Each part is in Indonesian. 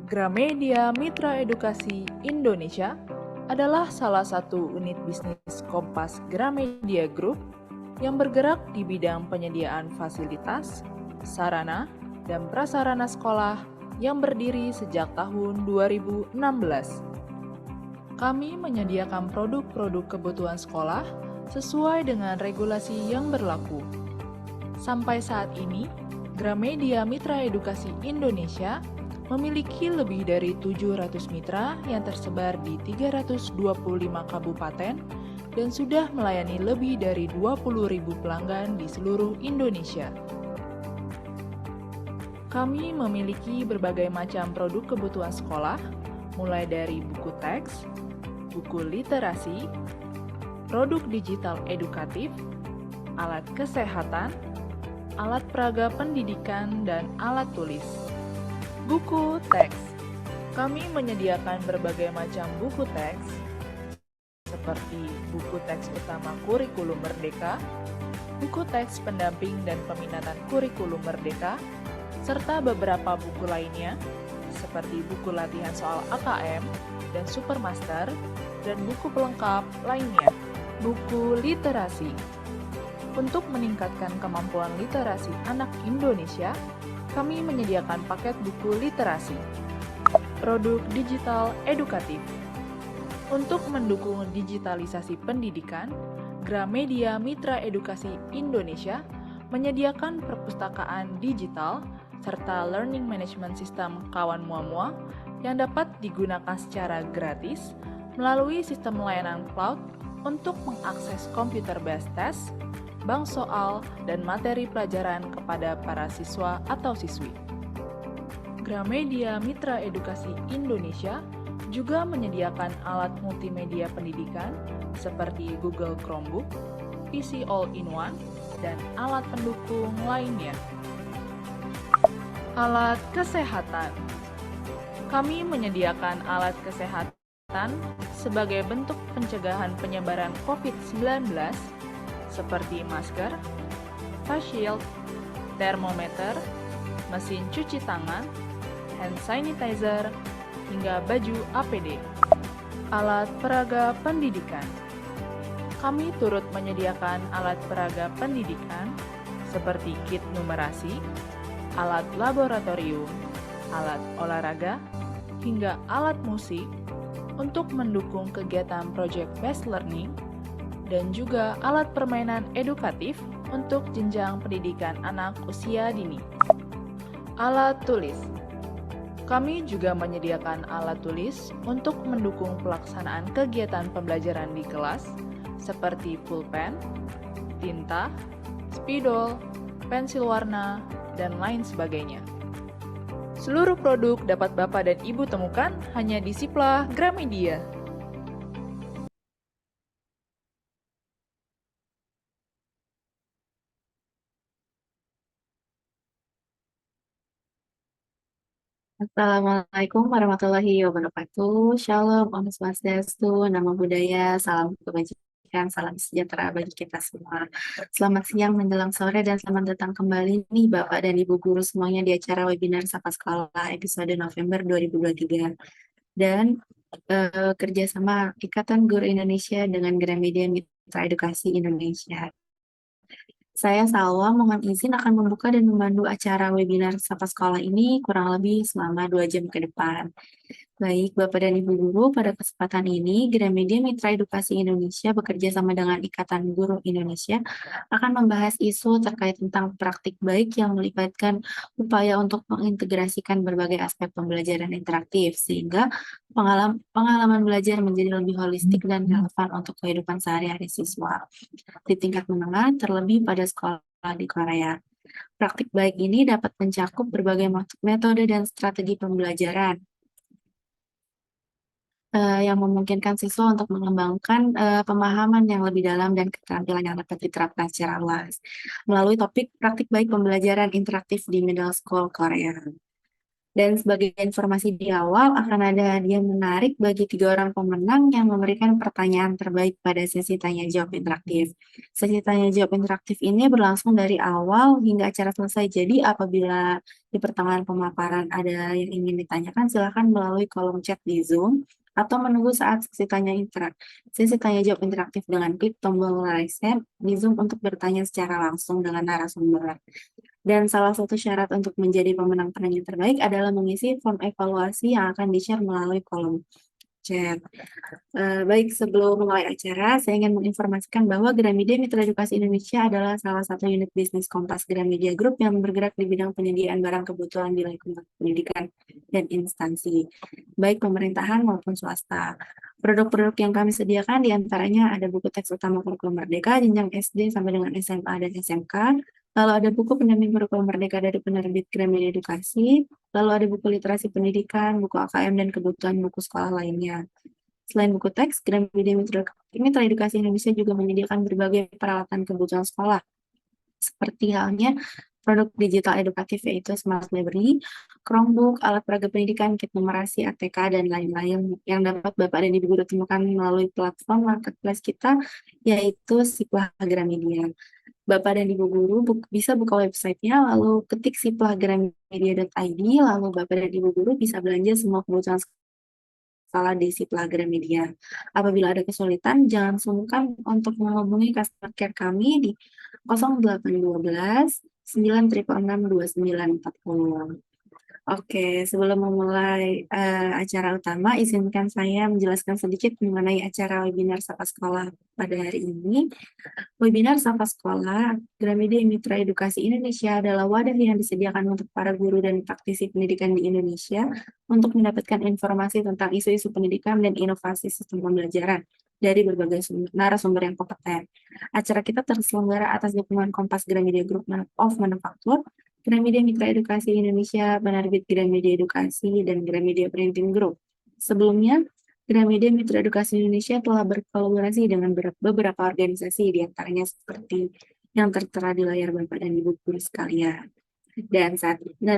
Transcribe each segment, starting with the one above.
Gramedia Mitra Edukasi Indonesia adalah salah satu unit bisnis Kompas Gramedia Group yang bergerak di bidang penyediaan fasilitas, sarana, dan prasarana sekolah yang berdiri sejak tahun 2016. Kami menyediakan produk-produk kebutuhan sekolah sesuai dengan regulasi yang berlaku. Sampai saat ini, Gramedia Mitra Edukasi Indonesia memiliki lebih dari 700 mitra yang tersebar di 325 kabupaten dan sudah melayani lebih dari 20.000 pelanggan di seluruh Indonesia. Kami memiliki berbagai macam produk kebutuhan sekolah, mulai dari buku teks, buku literasi, produk digital edukatif, alat kesehatan, alat peraga pendidikan, dan alat tulis. Buku teks. Kami menyediakan berbagai macam buku teks, seperti buku teks utama kurikulum Merdeka, buku teks pendamping dan peminatan kurikulum Merdeka, serta beberapa buku lainnya, seperti buku latihan soal AKM dan Supermaster, dan buku pelengkap lainnya. Buku literasi. Untuk meningkatkan kemampuan literasi anak Indonesia, kami menyediakan paket buku literasi. Produk digital edukatif. Untuk mendukung digitalisasi pendidikan, Gramedia Mitra Edukasi Indonesia menyediakan perpustakaan digital serta learning management system kawan mua-mua yang dapat digunakan secara gratis melalui sistem layanan cloud untuk mengakses computer-based test, bank soal, dan materi pelajaran kepada para siswa atau siswi. Gramedia Mitra Edukasi Indonesia juga menyediakan alat multimedia pendidikan seperti Google Chromebook, PC All-in-One, dan alat pendukung lainnya. Alat kesehatan. Kami menyediakan alat kesehatan sebagai bentuk pencegahan penyebaran COVID-19 seperti masker, face shield, termometer, mesin cuci tangan, hand sanitizer, hingga baju APD. Alat peraga pendidikan. Kami turut menyediakan alat peraga pendidikan seperti kit numerasi, alat laboratorium, alat olahraga, hingga alat musik untuk mendukung kegiatan project-based learning, dan juga alat permainan edukatif untuk jenjang pendidikan anak usia dini. Alat tulis. Kami juga menyediakan alat tulis untuk mendukung pelaksanaan kegiatan pembelajaran di kelas, seperti pulpen, tinta, spidol, pensil warna, dan lain sebagainya. Seluruh produk dapat Bapak dan Ibu temukan hanya di Siplah Gramedia. Assalamualaikum warahmatullahi wabarakatuh. Shalom, Om Swastiastu, Namo Buddhaya, salam kebajikan, salam sejahtera bagi kita semua. Selamat siang menjelang sore dan selamat datang kembali nih Bapak dan Ibu guru semuanya di acara webinar Sapa Sekolah episode November 2023. Dan kerjasama Ikatan Guru Indonesia dengan Gramedia Mitra Edukasi Indonesia. Saya Salwa, mohon izin akan membuka dan memandu acara webinar Sapa Sekolah ini kurang lebih selama 2 jam ke depan. Baik, Bapak dan Ibu Guru, pada kesempatan ini, Gramedia Mitra Edukasi Indonesia bekerja sama dengan Ikatan Guru Indonesia akan membahas isu terkait tentang praktik baik yang melibatkan upaya untuk mengintegrasikan berbagai aspek pembelajaran interaktif, sehingga pengalaman belajar menjadi lebih holistik dan relevan untuk kehidupan sehari-hari siswa di tingkat menengah, terlebih pada sekolah di Korea. Praktik baik ini dapat mencakup berbagai metode dan strategi pembelajaran yang memungkinkan siswa untuk mengembangkan pemahaman yang lebih dalam dan keterampilan yang dapat diterapkan secara luas melalui topik praktik baik pembelajaran interaktif di middle school Korea. Dan sebagai informasi di awal, akan ada hadiah menarik bagi 3 orang pemenang yang memberikan pertanyaan terbaik pada sesi tanya jawab interaktif. Sesi tanya jawab interaktif ini berlangsung dari awal hingga acara selesai. Jadi apabila di pertengahan pemaparan ada yang ingin ditanyakan, silakan melalui kolom chat di Zoom atau menunggu saat sesi tanya jawab interaktif dengan klik tombol raise hand di Zoom untuk bertanya secara langsung dengan narasumber. Dan salah satu syarat untuk menjadi pemenang penanya terbaik adalah mengisi form evaluasi yang akan di-share melalui kolom chat. Baik, sebelum mulai acara, saya ingin menginformasikan bahwa Gramedia Mitra Edukasi Indonesia adalah salah satu unit bisnis Kompas Gramedia Group yang bergerak di bidang penyediaan barang kebutuhan di lingkungan pendidikan dan instansi, baik pemerintahan maupun swasta. Produk-produk yang kami sediakan diantaranya ada buku teks utama kurikulum Merdeka, jenjang SD sampai dengan SMA dan SMK, lalu ada buku pendamping kurikulum Merdeka dari penerbit Gramedia Edukasi, lalu ada buku literasi pendidikan, buku AKM, dan kebutuhan buku sekolah lainnya. Selain buku teks, Gramedia Mitra Edukasi Indonesia juga menyediakan berbagai peralatan kebutuhan sekolah, seperti halnya produk digital edukatif yaitu Smart Library, Chromebook, alat peraga pendidikan, kit numerasi, ATK, dan lain-lain yang dapat Bapak dan Ibu guru temukan melalui platform marketplace kita, yaitu Siplah Gramedia. Bapak dan Ibu guru bisa buka websitenya, lalu ketik siplahgramedia.id, lalu Bapak dan Ibu guru bisa belanja semua kebutuhan sekolah di Siplah Gramedia. Apabila ada kesulitan, jangan sungkan untuk menghubungi customer care kami di 0812 966 2940. Oke, sebelum memulai acara utama, izinkan saya menjelaskan sedikit mengenai acara webinar Sapa Sekolah pada hari ini. Webinar Sapa Sekolah Gramedia Mitra Edukasi Indonesia adalah wadah yang disediakan untuk para guru dan praktisi pendidikan di Indonesia untuk mendapatkan informasi tentang isu-isu pendidikan dan inovasi sistem pembelajaran dari berbagai narasumber yang kompeten. Acara kita terselenggara atas dukungan Kompas Gramedia Group of Manufaktur, Gramedia Mitra Edukasi Indonesia, penerbit Gramedia Edukasi, dan Gramedia Printing Group. Sebelumnya, Gramedia Mitra Edukasi Indonesia telah berkolaborasi dengan beberapa organisasi, diantaranya seperti yang tertera di layar Bapak dan Ibu guru sekalian. Dan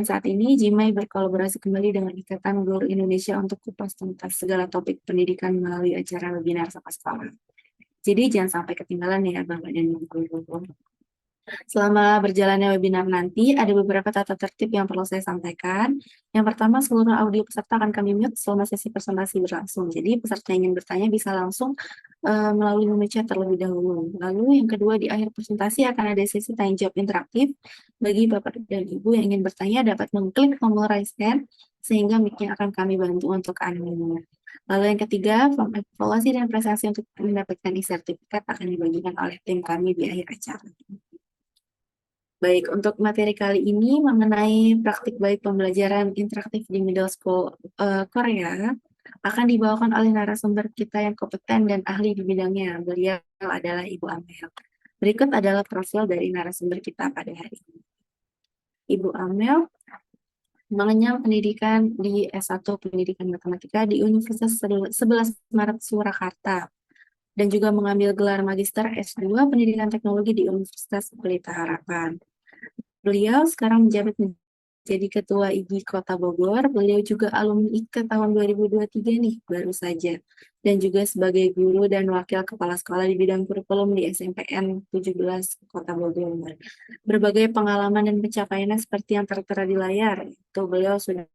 saat ini Jimai berkolaborasi kembali dengan Ikatan Guru Indonesia untuk kupas tuntas segala topik pendidikan melalui acara webinar Sapa Sekolah. Jadi jangan sampai ketinggalan ya Bapak dan Ibu guru. Selama berjalannya webinar nanti, ada beberapa tata tertib yang perlu saya sampaikan. Yang pertama, seluruh audio peserta akan kami mute selama sesi presentasi berlangsung. Jadi, peserta yang ingin bertanya bisa langsung melalui menu chat terlebih dahulu. Lalu, yang kedua, di akhir presentasi akan ada sesi tanya jawab interaktif. Bagi Bapak dan Ibu yang ingin bertanya, dapat mengklik tombol raise hand, sehingga mic-nya akan kami bantu untuk unmute. Lalu yang ketiga, form evaluasi dan prestasi untuk mendapatkan e-sertifikat akan dibagikan oleh tim kami di akhir acara. Baik, untuk materi kali ini mengenai praktik baik pembelajaran interaktif di middle school Korea akan dibawakan oleh narasumber kita yang kompeten dan ahli di bidangnya. Beliau adalah Ibu Amel. Berikut adalah profil dari narasumber kita pada hari ini. Ibu Amel mengenyam pendidikan di S1 Pendidikan Matematika di Universitas 11 Maret Surakarta dan juga mengambil gelar Magister S2 Pendidikan Teknologi di Universitas Pelita Harapan. Beliau sekarang menjabat menjadi Ketua IGI Kota Bogor. Beliau juga alumni IKTA tahun 2023 nih, baru saja. Dan juga sebagai guru dan wakil kepala sekolah di bidang kurikulum di SMPN 17 Kota Bogor. Berbagai pengalaman dan pencapaiannya seperti yang tertera di layar. Itu beliau sudah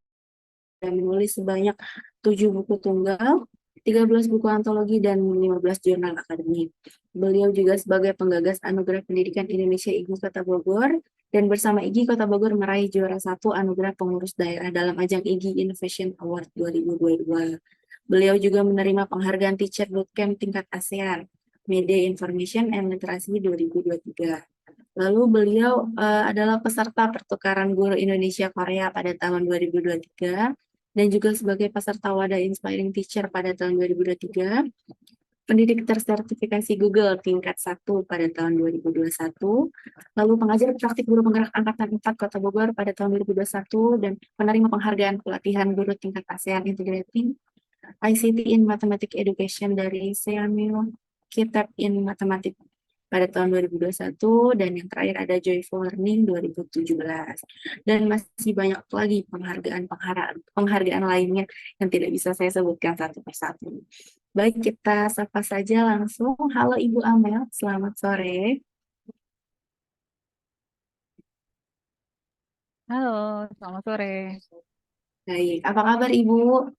menulis sebanyak 7 buku tunggal, 13 buku antologi, dan 15 jurnal akademik. Beliau juga sebagai penggagas Anugerah Pendidikan Indonesia IGI Kota Bogor, dan bersama IGI Kota Bogor meraih juara 1 Anugerah Pengurus Daerah dalam ajang IGI Innovation Award 2022. Beliau juga menerima penghargaan Teacher Bootcamp tingkat ASEAN, Media Information and Literasi 2023. Lalu beliau adalah peserta pertukaran guru Indonesia Korea pada tahun 2023 dan juga sebagai peserta Wadah Inspiring Teacher pada tahun 2023. Pendidik tersertifikasi Google tingkat 1 pada tahun 2021, lalu pengajar praktik guru penggerak Angkatan 4 Kota Bogor pada tahun 2021, dan penerima penghargaan pelatihan guru tingkat ASEAN Integrating ICT in Mathematics Education dari Seamil Kitab in Mathematics pada tahun 2021 dan yang terakhir ada Joyful Learning 2017. Dan masih banyak lagi penghargaan lainnya yang tidak bisa saya sebutkan satu persatu. Baik, kita sapa saja langsung. Halo Ibu Amel, selamat sore. Halo, selamat sore. Baik, apa kabar Ibu?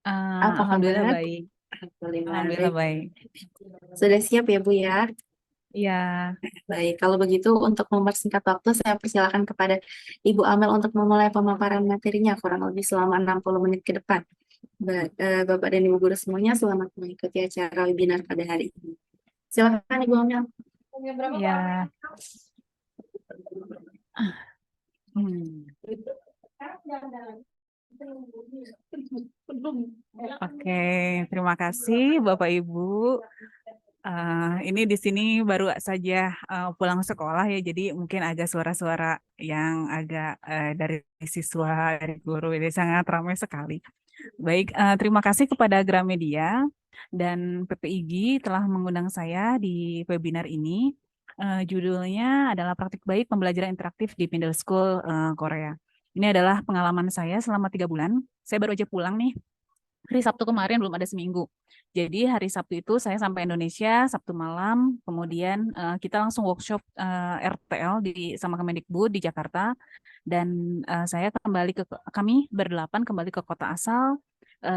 Apa Alhamdulillah kabar? baik. Alhamdulillah, Alhamdulillah baik. baik. Sudah siap ya Bu ya? Iya, Baik, kalau begitu untuk mempersingkat waktu, saya persilakan kepada Ibu Amel untuk memulai pemaparan materinya kurang lebih selama 60 menit ke depan. Bapak dan Ibu guru semuanya, selamat mengikuti acara webinar pada hari ini. Silakan Ibu Amel. iya. Hmm. Oke, terima kasih Bapak Ibu. Ini di sini baru saja pulang sekolah ya, jadi mungkin agak suara-suara yang agak dari siswa, dari guru, ini sangat ramai sekali. Baik, terima kasih kepada Gramedia dan PPIG telah mengundang saya di webinar ini. Judulnya adalah Praktik Baik Pembelajaran Interaktif di Middle School Korea. Ini adalah pengalaman saya selama 3 bulan. Saya baru aja pulang nih. Hari Sabtu kemarin belum ada seminggu. Jadi hari Sabtu itu saya sampai Indonesia Sabtu malam, kemudian kita langsung workshop RTL sama Kemendikbud di Jakarta, dan saya kami berdelapan kembali ke kota asal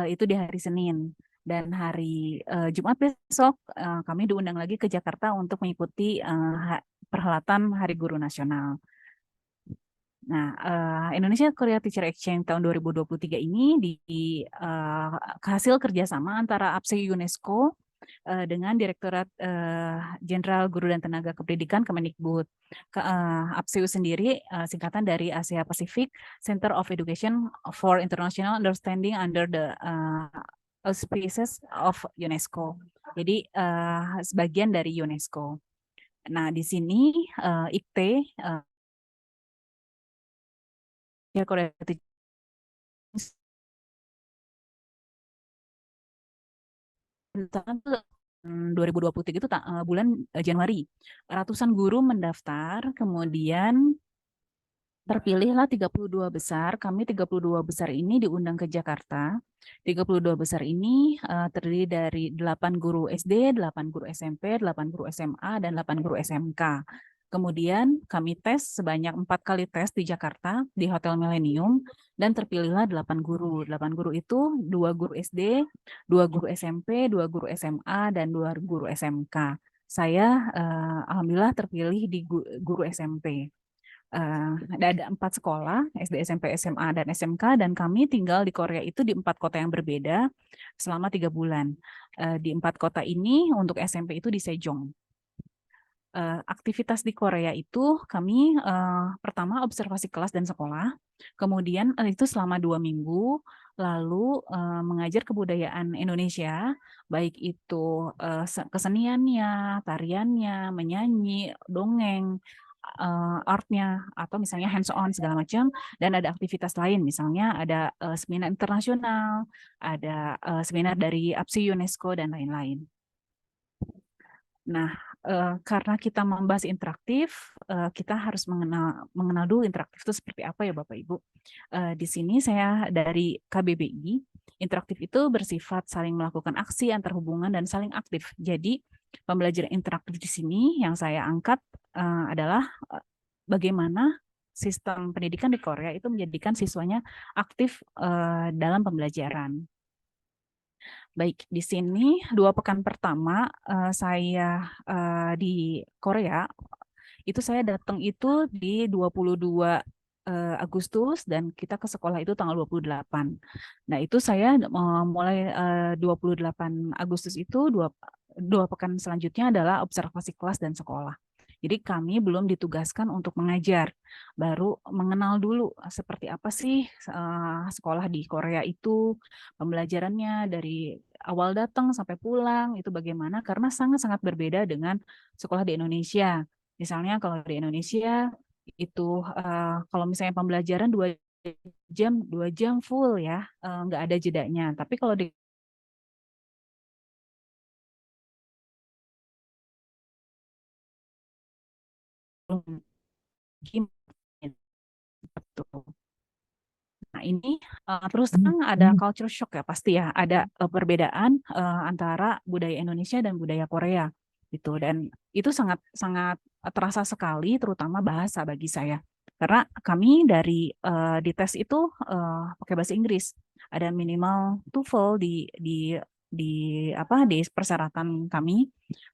itu di hari Senin, dan hari Jumat besok kami diundang lagi ke Jakarta untuk mengikuti perhelatan Hari Guru Nasional. Nah, Indonesia Korea Teacher Exchange tahun 2023 ini hasil kerjasama antara APSI UNESCO dengan Direktorat Jenderal Guru dan Tenaga Kependidikan Kemendikbud. APSIU sendiri singkatan dari Asia Pacific Center of Education for International Understanding under the auspices of UNESCO. Jadi sebagian dari UNESCO. Nah, di sini IKT Korea Teacher 2023 itu bulan Januari. Ratusan guru mendaftar, kemudian terpilihlah 32 besar. Kami 32 besar ini diundang ke Jakarta. 32 besar ini terdiri dari 8 guru SD, 8 guru SMP, 8 guru SMA, dan 8 guru SMK. Kemudian kami tes sebanyak 4 kali tes di Jakarta, di Hotel Millennium, dan terpilihlah 8 guru. 8 guru itu 2 guru SD, 2 guru SMP, 2 guru SMA, dan 2 guru SMK. Saya alhamdulillah terpilih di guru SMP. Ada 4 sekolah, SD, SMP, SMA, dan SMK, dan kami tinggal di Korea itu di 4 kota yang berbeda selama 3 bulan. Di 4 kota ini untuk SMP itu di Sejong. Aktivitas di Korea itu kami pertama observasi kelas dan sekolah, kemudian itu selama 2 minggu, lalu mengajar kebudayaan Indonesia, baik itu keseniannya, tariannya, menyanyi, dongeng, artnya, atau misalnya hands-on segala macam, dan ada aktivitas lain, misalnya ada seminar internasional, ada seminar dari APSI UNESCO, dan lain-lain. Nah, karena kita membahas interaktif, kita harus mengenal dulu interaktif itu seperti apa ya Bapak Ibu. Di sini saya dari KBBI, interaktif itu bersifat saling melakukan aksi antar hubungan dan saling aktif. Jadi pembelajaran interaktif di sini yang saya angkat adalah bagaimana sistem pendidikan di Korea itu menjadikan siswanya aktif dalam pembelajaran. Baik, di sini 2 pekan pertama saya di Korea, itu saya datang itu di 22 Agustus, dan kita ke sekolah itu tanggal 28. Nah, itu saya mulai 28 Agustus itu dua pekan selanjutnya adalah observasi kelas dan sekolah. Jadi kami belum ditugaskan untuk mengajar, baru mengenal dulu seperti apa sih sekolah di Korea itu, pembelajarannya dari awal datang sampai pulang itu bagaimana, karena sangat-sangat berbeda dengan sekolah di Indonesia. Misalnya kalau di Indonesia itu kalau misalnya pembelajaran 2 jam full ya, nggak ada jedanya. Tapi kalau di Nah, ini terus terang ada culture shock ya, pasti ya, ada perbedaan antara budaya Indonesia dan budaya Korea gitu. Dan itu sangat sangat terasa sekali, terutama bahasa bagi saya. Karena kami di tes itu pakai bahasa Inggris. Ada minimal TOEFL di di persyaratan kami.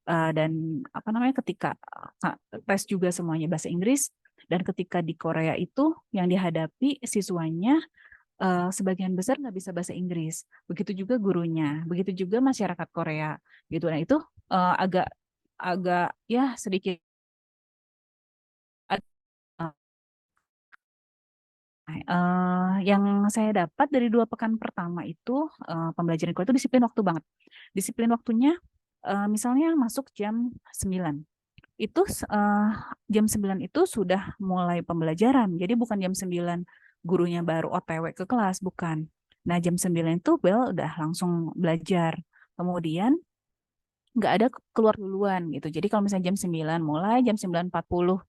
Dan apa namanya, ketika tes juga semuanya bahasa Inggris. Dan ketika di Korea itu yang dihadapi siswanya sebagian besar nggak bisa bahasa Inggris. Begitu juga gurunya, begitu juga masyarakat Korea gitu. Nah itu agak agak ya sedikit yang saya dapat dari 2 pekan pertama itu pembelajaran Korea itu disiplin waktu banget. Disiplin waktunya misalnya masuk jam 9. Itu jam 9 itu sudah mulai pembelajaran. Jadi bukan jam 9 gurunya baru OTW ke kelas, bukan. Nah, jam 9 itu bel udah langsung belajar. Kemudian nggak ada keluar duluan gitu. Jadi kalau misalnya jam 9 mulai, jam 9.40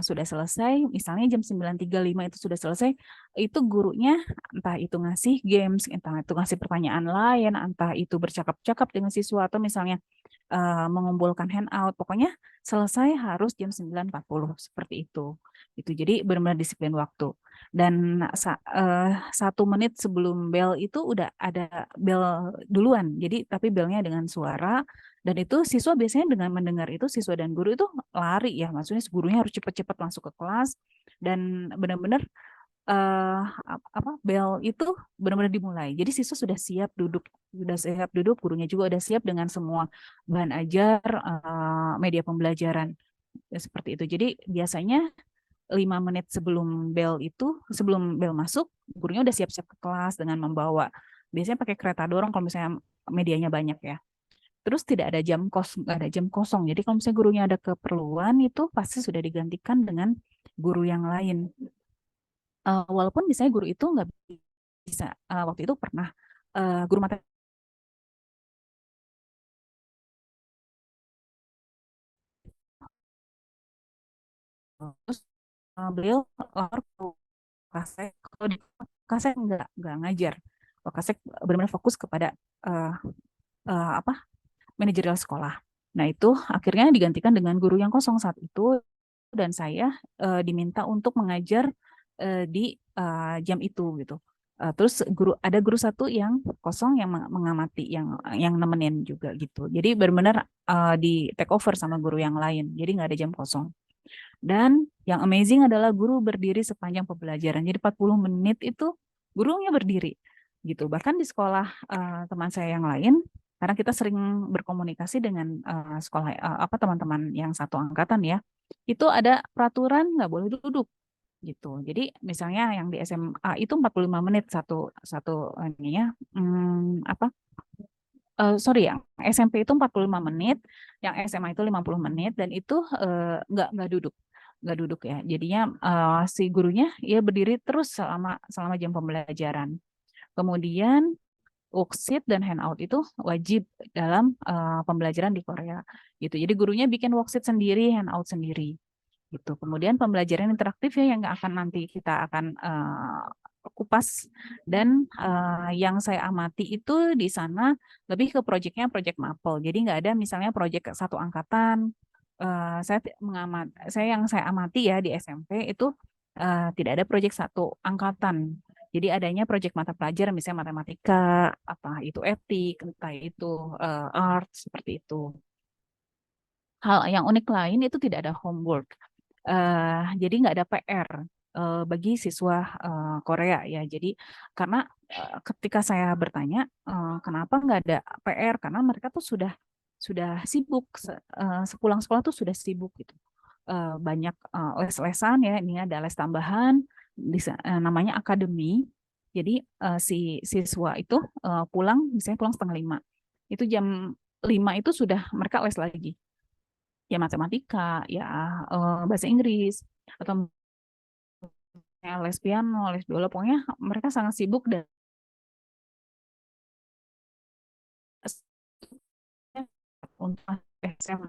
sudah selesai, misalnya jam 9.35 itu sudah selesai, itu gurunya entah itu ngasih games, entah itu ngasih pertanyaan lain, entah itu bercakap-cakap dengan siswa, atau misalnya mengumpulkan handout, pokoknya selesai harus jam 9.40 seperti itu. Jadi benar-benar disiplin waktu. Dan 1 menit sebelum bel itu udah ada bel duluan. Jadi tapi belnya dengan suara, dan itu siswa biasanya dengan mendengar itu, siswa dan guru itu lari ya. Maksudnya gurunya harus cepat-cepat masuk ke kelas, dan benar-benar bel itu benar-benar dimulai. Jadi siswa sudah siap duduk, gurunya juga udah siap dengan semua bahan ajar, media pembelajaran seperti itu. Jadi biasanya 5 menit sebelum bel masuk, gurunya udah siap-siap ke kelas dengan membawa, biasanya pakai kereta dorong kalau misalnya medianya banyak ya. Terus tidak ada nggak ada jam kosong. Jadi kalau misalnya gurunya ada keperluan, itu pasti sudah digantikan dengan guru yang lain. Walaupun misalnya guru itu nggak bisa, waktu itu pernah guru matematika, terus beliau lapor ke Kasek. Kalau di Kasek nggak ngajar. Kalau Kasek benar-benar fokus kepada uh, apa manajerial sekolah. Nah itu akhirnya digantikan dengan guru yang kosong saat itu, dan saya diminta untuk mengajar di jam itu gitu. Terus ada guru satu yang kosong yang mengamati, yang nemenin juga gitu. Jadi benar-benar di take over sama guru yang lain. Jadi nggak ada jam kosong. Dan yang amazing adalah guru berdiri sepanjang pembelajaran. Jadi 40 menit itu gurunya berdiri gitu. Bahkan di sekolah teman saya yang lain, karena kita sering berkomunikasi dengan sekolah teman-teman yang satu angkatan ya, itu ada peraturan nggak boleh duduk gitu. Jadi misalnya yang di SMA itu 45 menit satu satu ini ya, sorry, yang SMP itu 45 menit, yang SMA itu 50 menit, dan itu nggak duduk. Nggak duduk ya. Jadinya si gurunya ya berdiri terus selama jam pembelajaran. Kemudian worksheet dan handout itu wajib dalam pembelajaran di Korea gitu. Jadi gurunya bikin worksheet sendiri, handout sendiri gitu. Kemudian pembelajaran interaktif ya, yang nanti kita akan kupas. Dan yang saya amati itu di sana lebih ke proyeknya proyek mapel. Jadi nggak ada misalnya proyek satu angkatan. Saya amati ya di SMP itu tidak ada proyek satu angkatan. Jadi adanya proyek mata pelajaran misalnya matematika, apa itu etik, entah itu art, seperti itu. Hal yang unik lain itu tidak ada homework. Jadi nggak ada PR bagi siswa Korea ya. Jadi karena ketika saya bertanya kenapa nggak ada PR, karena mereka tuh sudah sibuk, sepulang sekolah tuh sudah sibuk gitu. Banyak les-lesan ya, ini ada les tambahan, namanya akademi. Jadi si siswa itu misalnya pulang setengah 5. Itu jam 5 itu sudah mereka les lagi. Ya matematika, ya bahasa Inggris, atau les piano, les biola, pokoknya mereka sangat sibuk. Dan untuk SMA.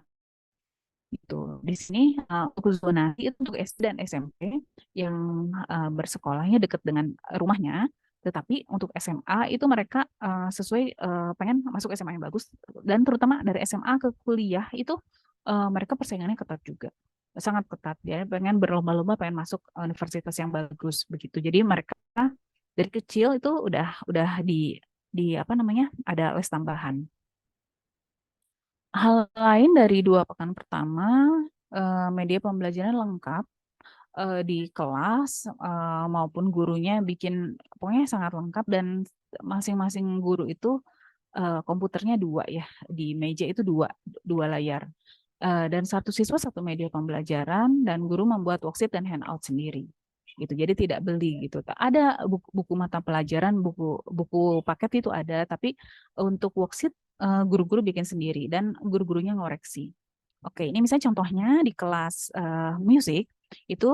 Gitu. Di sini untuk zonasi itu untuk SD dan SMP yang bersekolahnya dekat dengan rumahnya, tetapi untuk SMA itu mereka sesuai pengen masuk SMA yang bagus, dan terutama dari SMA ke kuliah itu mereka persaingannya ketat juga, sangat ketat. Dia pengen berlomba-lomba, pengen masuk universitas yang bagus begitu. Jadi mereka dari kecil itu udah di apa namanya, ada les tambahan. Hal lain dari 2 pekan pertama, media pembelajaran lengkap di kelas maupun gurunya bikin, pokoknya sangat lengkap, dan masing-masing guru itu komputernya 2 ya, di meja itu dua layar. Dan satu siswa satu media pembelajaran, dan guru membuat worksheet dan handout sendiri. Gitu. Jadi tidak beli gitu. Ada buku mata pelajaran, buku paket itu ada, tapi untuk worksheet guru-guru bikin sendiri dan guru-gurunya ngoreksi. Oke, ini misalnya contohnya di kelas musik itu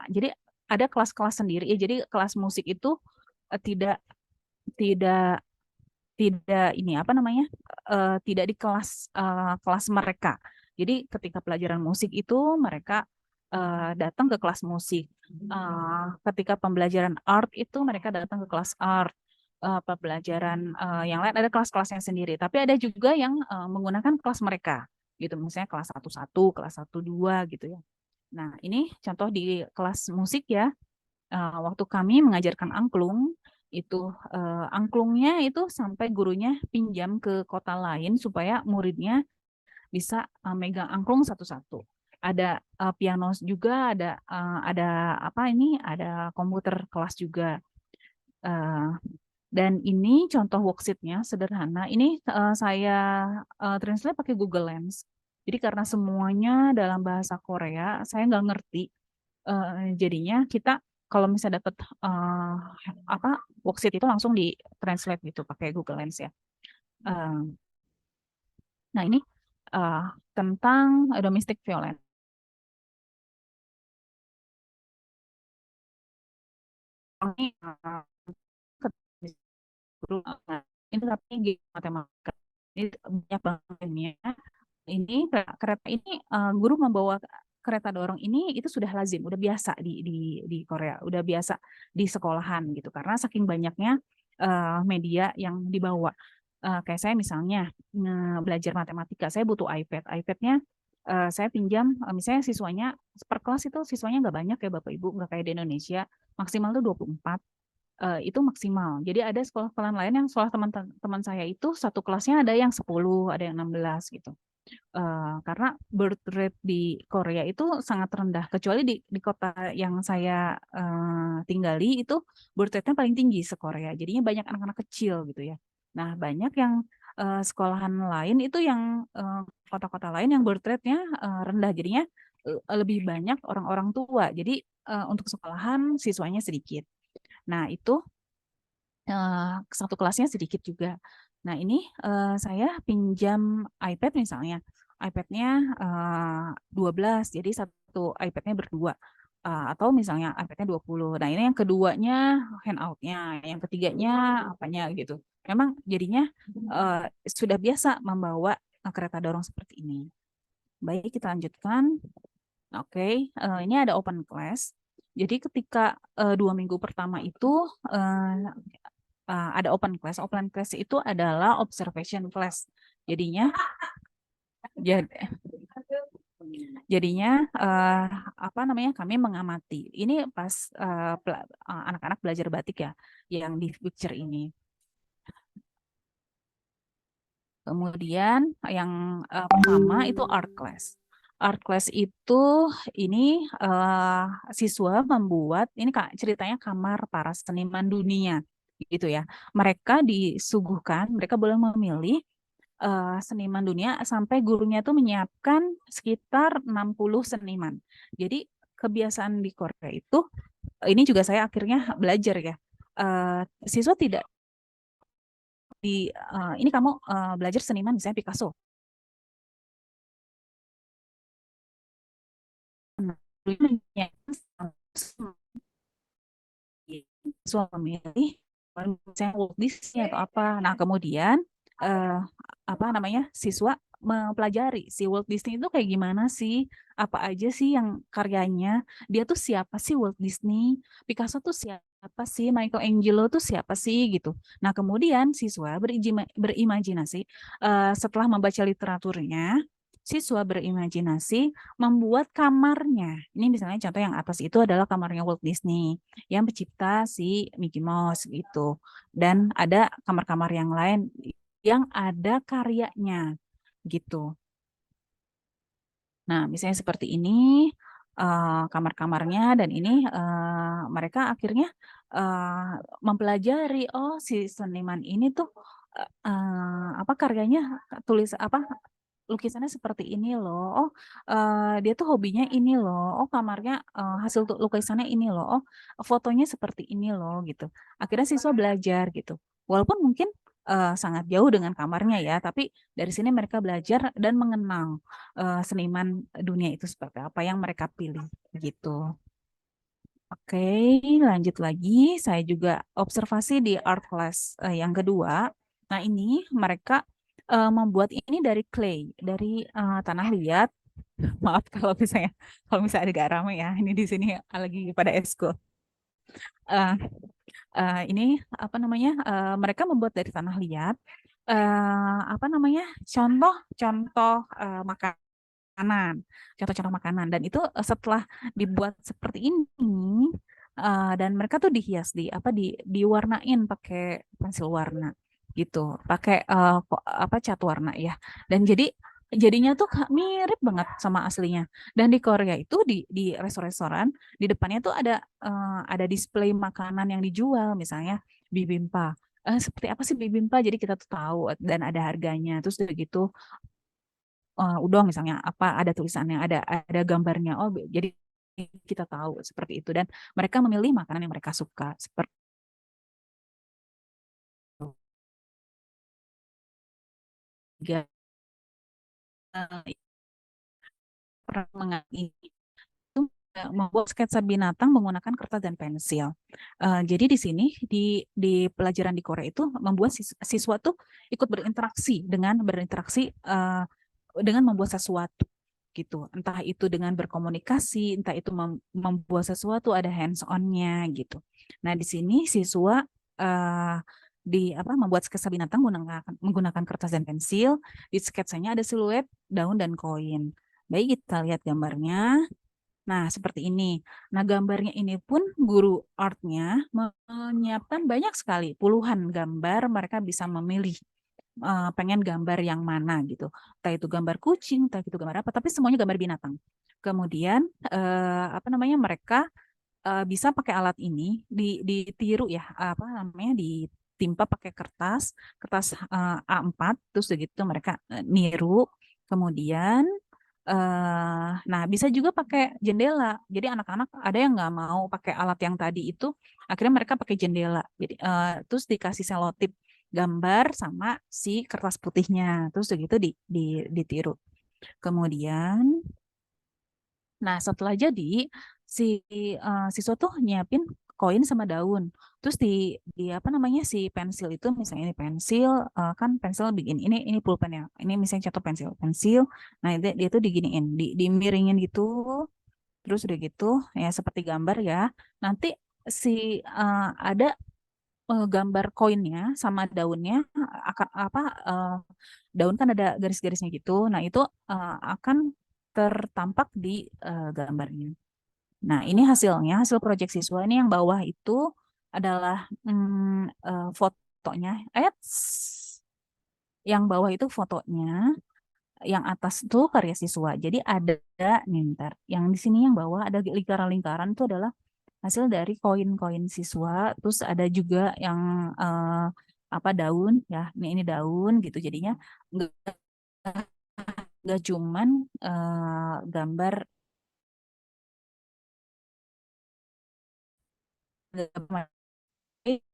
jadi ada kelas-kelas sendiri ya. Jadi kelas musik itu tidak tidak tidak ini apa namanya, tidak di kelas mereka. Jadi ketika pelajaran musik itu mereka datang ke kelas musik. Ketika pembelajaran art itu mereka datang ke kelas art. Pembelajaran yang lain ada kelas-kelasnya sendiri. Tapi ada juga yang menggunakan kelas mereka, gitu. Misalnya kelas 1-1, kelas 1-2 gitu ya. Nah, ini contoh di kelas musik ya. Waktu kami mengajarkan angklung, itu angklungnya itu sampai gurunya pinjam ke kota lain supaya muridnya bisa megang angklung satu-satu. Ada piano juga, ada apa ini, ada komputer kelas juga. Dan ini contoh worksheet-nya sederhana. Ini saya translate pakai Google Lens. Jadi karena semuanya dalam bahasa Korea, saya nggak ngerti. Jadinya kita kalau misalnya dapat apa worksheet itu langsung di translate gitu pakai Google Lens ya. Nah ini tentang domestic violence. Ini ini tapi matematika ini banyak banget. Ini kereta ini guru membawa kereta dorong ini itu sudah lazim, udah biasa di Korea, udah biasa di sekolahan gitu, karena saking banyaknya media yang dibawa. Kayak saya misalnya belajar matematika, saya butuh iPad. iPad-nya saya pinjam, misalnya siswanya per kelas itu siswanya nggak banyak ya Bapak Ibu, nggak kayak di Indonesia, maksimal tuh 24. Itu maksimal. Jadi ada sekolah-sekolah lain yang sekolah teman-teman saya itu satu kelasnya ada yang 10, ada yang 16 gitu. Karena birth rate di Korea itu sangat rendah, kecuali di kota yang saya tinggali itu birth rate-nya paling tinggi se-Korea. Jadinya banyak anak-anak kecil gitu ya. Nah, banyak yang sekolahan lain itu yang kota-kota lain yang birth rate-nya rendah, jadinya lebih banyak orang-orang tua. Jadi untuk sekolahan siswanya sedikit. Nah, itu satu kelasnya sedikit juga. Nah, ini saya pinjam iPad misalnya. iPad-nya 12, jadi satu iPad-nya berdua. Atau misalnya iPad-nya 20. Nah, ini yang keduanya handout-nya, yang ketiganya apanya gitu. Memang jadinya sudah biasa membawa kereta dorong seperti ini. Baik, kita lanjutkan. Oke, ini ada open class. Jadi ketika 2 minggu pertama itu ada open class. Open class itu adalah observation class. Jadinya apa namanya, kami mengamati. Ini pas anak-anak belajar batik ya, yang di picture ini. Kemudian yang pertama itu art class. Art class itu ini siswa membuat, ini Kak ceritanya kamar para seniman dunia gitu ya. Mereka disuguhkan, mereka boleh memilih seniman dunia sampai gurunya tuh menyiapkan sekitar 60 seniman. Jadi kebiasaan di Korea itu, ini juga saya akhirnya belajar ya. Siswa tidak ini kamu belajar seniman misalnya Picasso. Siswa memilih misalnya Walt Disney atau apa. Nah, kemudian apa namanya, siswa mempelajari si Walt Disney itu kayak gimana sih, apa aja sih yang karyanya, dia tuh siapa sih Walt Disney, Picasso tuh siapa sih, Michelangelo tuh siapa sih gitu. Nah kemudian siswa berimajinasi setelah membaca literaturnya, siswa berimajinasi membuat kamarnya. Ini misalnya contoh yang atas itu adalah kamarnya Walt Disney yang pencipta si Mickey Mouse gitu. Dan ada kamar-kamar yang lain yang ada karyanya gitu. Nah, misalnya seperti ini kamar-kamarnya dan ini mereka akhirnya mempelajari si seniman ini tuh apa karyanya tulis apa lukisannya seperti ini loh. Dia tuh hobinya ini loh. Kamarnya hasil lukisannya ini loh. Fotonya seperti ini loh gitu. Akhirnya siswa belajar gitu. Walaupun mungkin sangat jauh dengan kamarnya ya, tapi dari sini mereka belajar dan mengenal seniman dunia itu seperti apa yang mereka pilih gitu. Oke, lanjut lagi. Saya juga observasi di art class yang kedua. Nah, ini mereka membuat ini dari clay, dari tanah liat. Maaf kalau misalnya agak ramai ya. Ini di sini lagi pada eskul. Eh, ini apa namanya? Mereka membuat dari tanah liat. Apa namanya? Contoh-contoh makanan, contoh-contoh makanan. Dan itu setelah dibuat seperti ini, dan mereka tuh dihias diwarnain pakai pensil warna gitu, pakai apa cat warna ya. Dan jadinya tuh mirip banget sama aslinya. Dan di Korea itu di restoran di depannya tuh ada display makanan yang dijual, misalnya bibimbap. Seperti apa sih bibimbap? Jadi kita tuh tahu dan ada harganya. Terus udah gitu udang misalnya apa ada tulisannya, ada gambarnya. Jadi kita tahu seperti itu dan mereka memilih makanan yang mereka suka seperti ini itu membuat sketsa binatang menggunakan kertas dan pensil. Jadi di sini di pelajaran di Korea itu membuat siswa tuh ikut berinteraksi dengan membuat sesuatu gitu. Entah itu dengan berkomunikasi, entah itu membuat sesuatu ada hands on-nya gitu. Nah, di sini siswa uh, membuat sketsa binatang menggunakan kertas dan pensil. Di sketsanya ada siluet, daun dan koin. Baik, kita lihat gambarnya. Nah, seperti ini. Nah, gambarnya ini pun guru artnya menyiapkan banyak sekali, puluhan gambar, mereka bisa memilih pengen gambar yang mana gitu. Entah itu gambar kucing, entah itu gambar apa, tapi semuanya gambar binatang. Kemudian apa namanya mereka bisa pakai alat ini ditiru ya, apa namanya ditimpa pakai kertas A4, terus begitu mereka niru. Kemudian nah bisa juga pakai jendela. Jadi anak-anak ada yang nggak mau pakai alat yang tadi itu, akhirnya mereka pakai jendela. Jadi terus dikasih selotip gambar sama si kertas putihnya, terus begitu ditiru. Kemudian, nah setelah jadi si siswa tuh nyiapin koin sama daun. Terus di apa namanya si pensil itu, misalnya ini pensil kan pensil bikin ini pulpen ya. Ini misalnya contoh pensil. Nah dia tuh diginiin, dimiringin gitu. Terus udah gitu ya seperti gambar ya. Nanti si ada gambar koinnya sama daunnya akan apa daun kan ada garis-garisnya gitu. Nah, itu akan tertampak di gambarnya. Nah, ini hasilnya, hasil proyek siswa ini yang bawah itu adalah fotonya. Yang bawah itu fotonya, yang atas itu karya siswa. Jadi ada nih ntar. Yang di sini yang bawah ada lingkaran-lingkaran itu adalah hasil dari koin-koin siswa. Terus ada juga yang apa daun ya. Ini daun gitu. Jadinya nggak nggak cuman gambar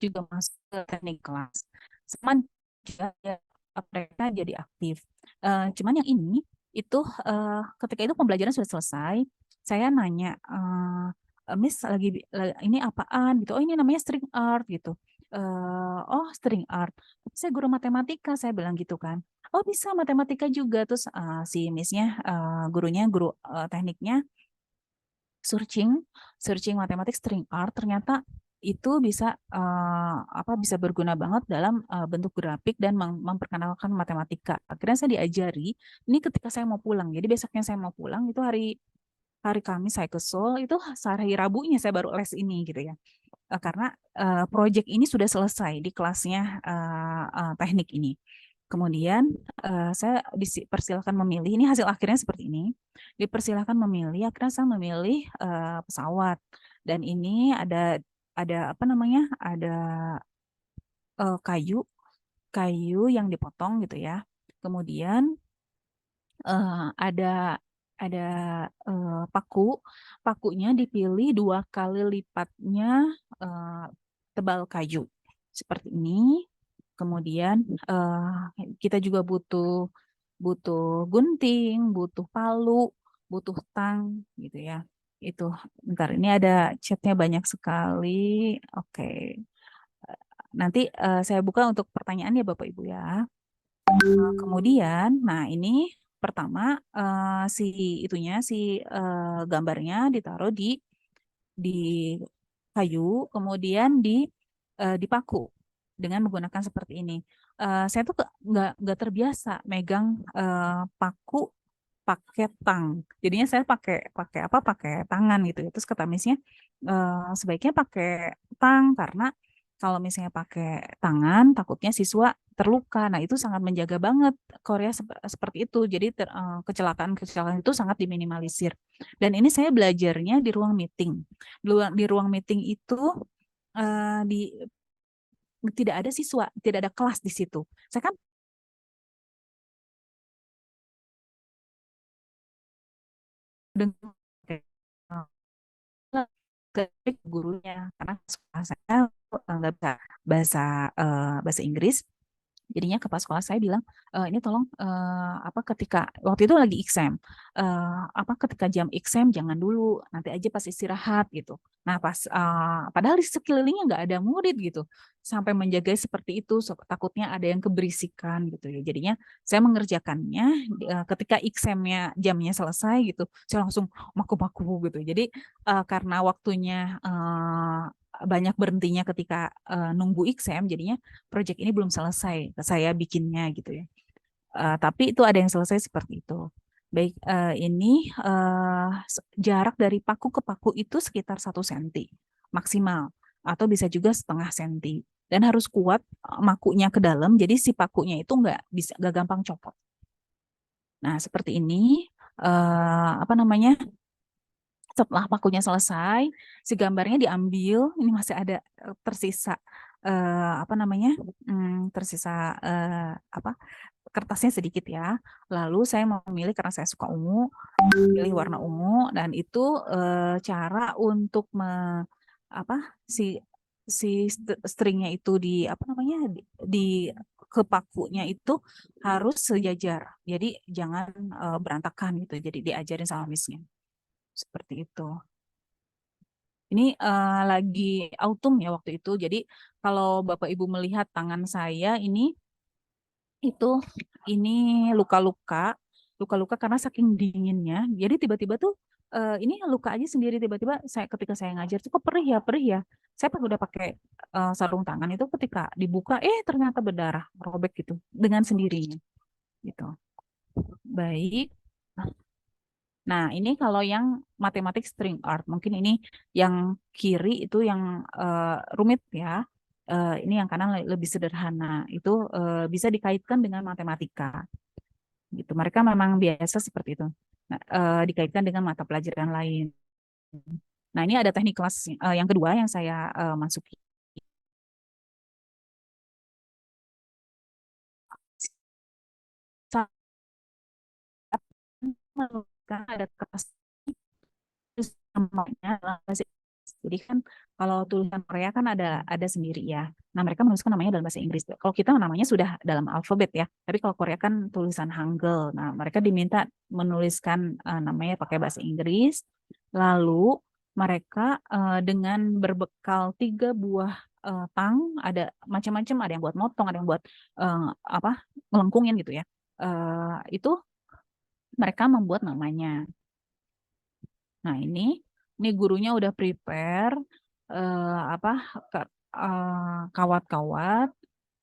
juga masuk ke teknik kelas. Sama juga ya, mereka jadi aktif. Cuman yang ini itu ketika itu pembelajaran sudah selesai, saya nanya, Miss ini apaan gitu? Oh ini namanya string art gitu. Oh string art. Saya guru matematika, saya bilang gitu kan. oh bisa matematika juga. Terus si miss-nya, gurunya, guru tekniknya searching matematik string art, ternyata itu bisa bisa berguna banget dalam bentuk grafik dan memperkenalkan matematika. Akhirnya saya diajari ini ketika saya mau pulang. Jadi besoknya saya mau pulang itu hari hari Kamis saya ke Seoul, itu hari Rabunya saya baru les ini gitu ya. Karena proyek ini sudah selesai di kelasnya teknik ini. Kemudian saya dipersilakan memilih, ini hasil akhirnya seperti ini. Dipersilakan memilih, akhirnya saya memilih pesawat. Dan ini ada apa namanya? Ada kayu yang dipotong gitu ya. Kemudian ada pakunya dipilih 2 kali lipatnya tebal kayu seperti ini. Kemudian kita juga butuh butuh gunting, butuh palu, butuh tang gitu ya. Itu bentar, ini ada chatnya banyak sekali. Oke. Nanti saya buka untuk pertanyaan ya Bapak Ibu ya. Kemudian, nah ini pertama si gambarnya ditaruh di kayu, kemudian dipaku dengan menggunakan seperti ini. Saya tuh nggak terbiasa megang paku pakai tang. Jadinya saya pakai pakai apa? Pakai tangan gitu ya. Terus kata misalnya sebaiknya pakai tang karena kalau misalnya pakai tangan takutnya siswa terluka. Nah, itu sangat menjaga banget Korea seperti itu. Jadi kecelakaan-kecelakaan itu sangat diminimalisir. Dan ini saya belajarnya di ruang meeting. Di ruang meeting itu di tidak ada siswa, tidak ada kelas di situ. Saya kan dengar ke gurunya karena sekolah saya nggak bisa bahasa Inggris. Jadinya kepala sekolah saya bilang, ini tolong ketika waktu itu lagi exam, ketika jam exam jangan dulu, nanti aja pas istirahat gitu. Nah padahal di sekelilingnya nggak ada murid gitu, sampai menjaga seperti itu, takutnya ada yang keberisikan gitu ya. Jadinya saya mengerjakannya ketika examnya jamnya selesai gitu, saya langsung maku-maku gitu. Jadi karena waktunya banyak berhentinya ketika nunggu exam, jadinya proyek ini belum selesai, saya bikinnya gitu ya. Tapi itu ada yang selesai seperti itu. Baik, ini jarak dari paku ke paku itu sekitar 1 cm maksimal, atau bisa juga setengah senti. Dan harus kuat makunya ke dalam, jadi si pakunya itu nggak gampang copot. Nah, seperti ini, setelah pakunya selesai, si gambarnya diambil, ini masih ada tersisa tersisa kertasnya sedikit ya. Lalu saya memilih karena saya suka ungu, pilih warna ungu dan itu cara untuk si stringnya itu di ke pakunya itu harus sejajar. Jadi jangan berantakan gitu. Jadi diajarin sama miss-nya. Seperti itu. Ini lagi autumn ya waktu itu. Jadi kalau Bapak Ibu melihat tangan saya ini luka-luka karena saking dinginnya. Jadi tiba-tiba tuh ini luka aja sendiri tiba-tiba ketika saya ngajar tuh kok perih ya. Saya udah pakai sarung tangan itu ketika dibuka ternyata berdarah, robek gitu dengan sendirinya gitu. Baik. Nah, ini kalau yang matematik string art, mungkin ini yang kiri itu yang rumit ya. Ini yang kanan lebih sederhana. Itu bisa dikaitkan dengan matematika. Gitu. Mereka memang biasa seperti itu. Nah, dikaitkan dengan mata pelajaran lain. Nah, ini ada teknik kelas yang kedua yang saya masuki. Karena ada kelas namanya bahasa. Jadi kan kalau tulisan Korea kan ada sendiri ya. Nah, mereka menuliskan namanya dalam bahasa Inggris. Kalau kita namanya sudah dalam alfabet ya. Tapi kalau Korea kan tulisan Hangul. Nah, mereka diminta menuliskan namanya pakai bahasa Inggris. Lalu mereka dengan berbekal 3 buah tang, ada macam-macam, ada yang buat motong, ada yang buat melengkungin gitu ya. itu mereka membuat namanya. Nah, ini gurunya udah prepare kawat-kawat,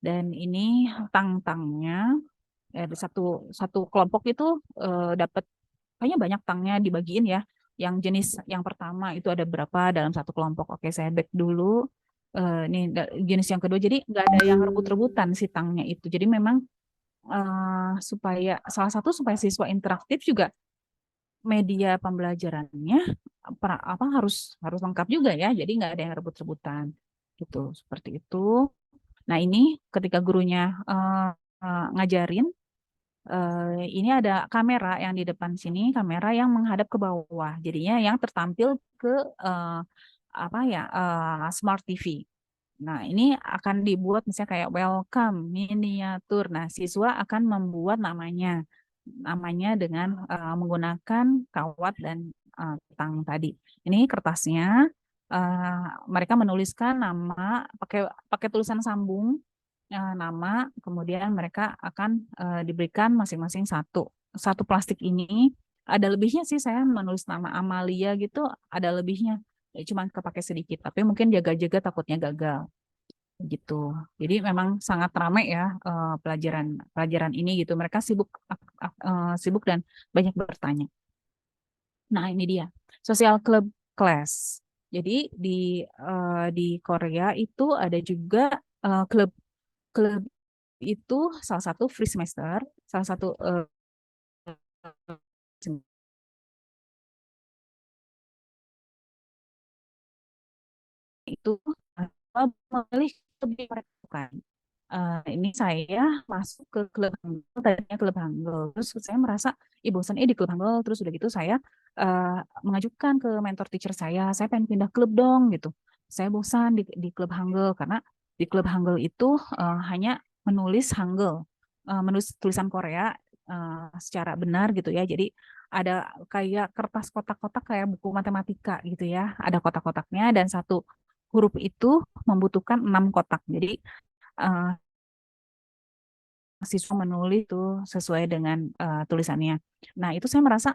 dan ini tang-tangnya. Di satu kelompok itu dapat kayaknya banyak tangnya dibagiin ya. Yang jenis yang pertama itu ada berapa dalam satu kelompok. Oke, saya back dulu. Ini jenis yang kedua. Jadi nggak ada yang rebut-rebutan si tangnya itu. Jadi memang salah satu supaya siswa interaktif juga media pembelajarannya harus lengkap juga ya. Jadi nggak ada yang rebut-rebutan gitu. Seperti itu. Nah, ini ketika gurunya ngajarin, ini ada kamera yang di depan sini, kamera yang menghadap ke bawah. Jadinya yang tertampil ke smart TV. Nah, ini akan dibuat misalnya kayak welcome, miniatur. Nah, siswa akan membuat namanya dengan menggunakan kawat dan tang tadi. Ini kertasnya, mereka menuliskan nama pakai tulisan sambung, nama, kemudian mereka akan diberikan masing-masing satu plastik ini. Ada lebihnya sih, saya menulis nama Amalia gitu, ada lebihnya. Cuma kepake sedikit, tapi mungkin jaga-jaga takutnya gagal gitu. Jadi memang sangat ramai ya pelajaran ini gitu. Mereka sibuk dan banyak bertanya. Nah, ini dia social club class. Jadi di Korea itu ada juga klub itu salah satu free semester, salah satu itu memilih klub yang mereka sukai. Ini saya masuk ke klub Hangul, tadinya klub Hangul. Terus saya merasa, bosan di klub Hangul. Terus udah gitu saya mengajukan ke mentor teacher saya pengen pindah klub dong gitu. Saya bosan di klub Hangul, karena di klub Hangul itu hanya menulis Hangul, menulis tulisan Korea secara benar gitu ya. Jadi ada kayak kertas kotak-kotak kayak buku matematika gitu ya. Ada kotak-kotaknya, dan satu huruf itu membutuhkan 6 kotak. Jadi siswa menulis itu sesuai dengan tulisannya. Nah, itu saya merasa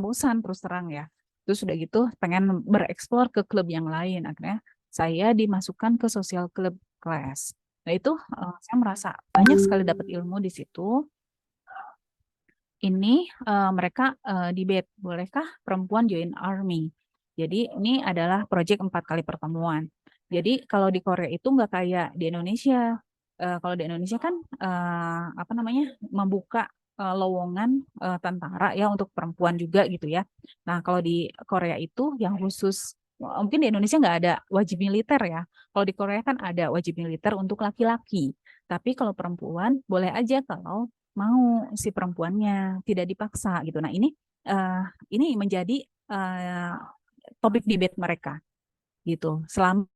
bosan terus terang ya. Terus sudah gitu pengen bereksplor ke klub yang lain. Akhirnya saya dimasukkan ke social club class. Nah, itu saya merasa banyak sekali dapat ilmu di situ. Ini mereka debate, bolehkah perempuan join army? Jadi ini adalah proyek 4 kali pertemuan. Jadi kalau di Korea itu nggak kayak di Indonesia. Kalau di Indonesia kan membuka lowongan tentara ya untuk perempuan juga gitu ya. Nah, kalau di Korea itu yang khusus, mungkin di Indonesia nggak ada wajib militer ya. Kalau di Korea kan ada wajib militer untuk laki-laki. Tapi kalau perempuan boleh aja kalau mau si perempuannya, tidak dipaksa gitu. Nah, ini menjadi topik debate mereka gitu selama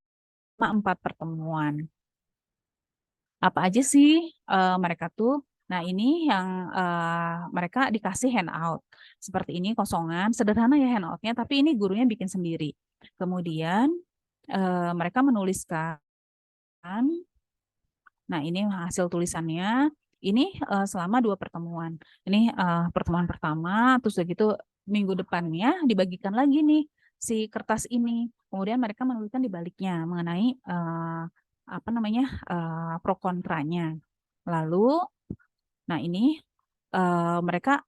4 pertemuan. Apa aja sih mereka tuh? Nah, ini yang mereka dikasih handout seperti ini, kosongan, sederhana ya handoutnya, tapi ini gurunya bikin sendiri. Kemudian mereka menuliskan. Nah, ini hasil tulisannya. Ini selama 2 pertemuan. Ini pertemuan pertama, terus udah gitu minggu depannya dibagikan lagi nih si kertas ini. Kemudian mereka menuliskan di baliknya mengenai pro kontranya. Lalu, nah ini mereka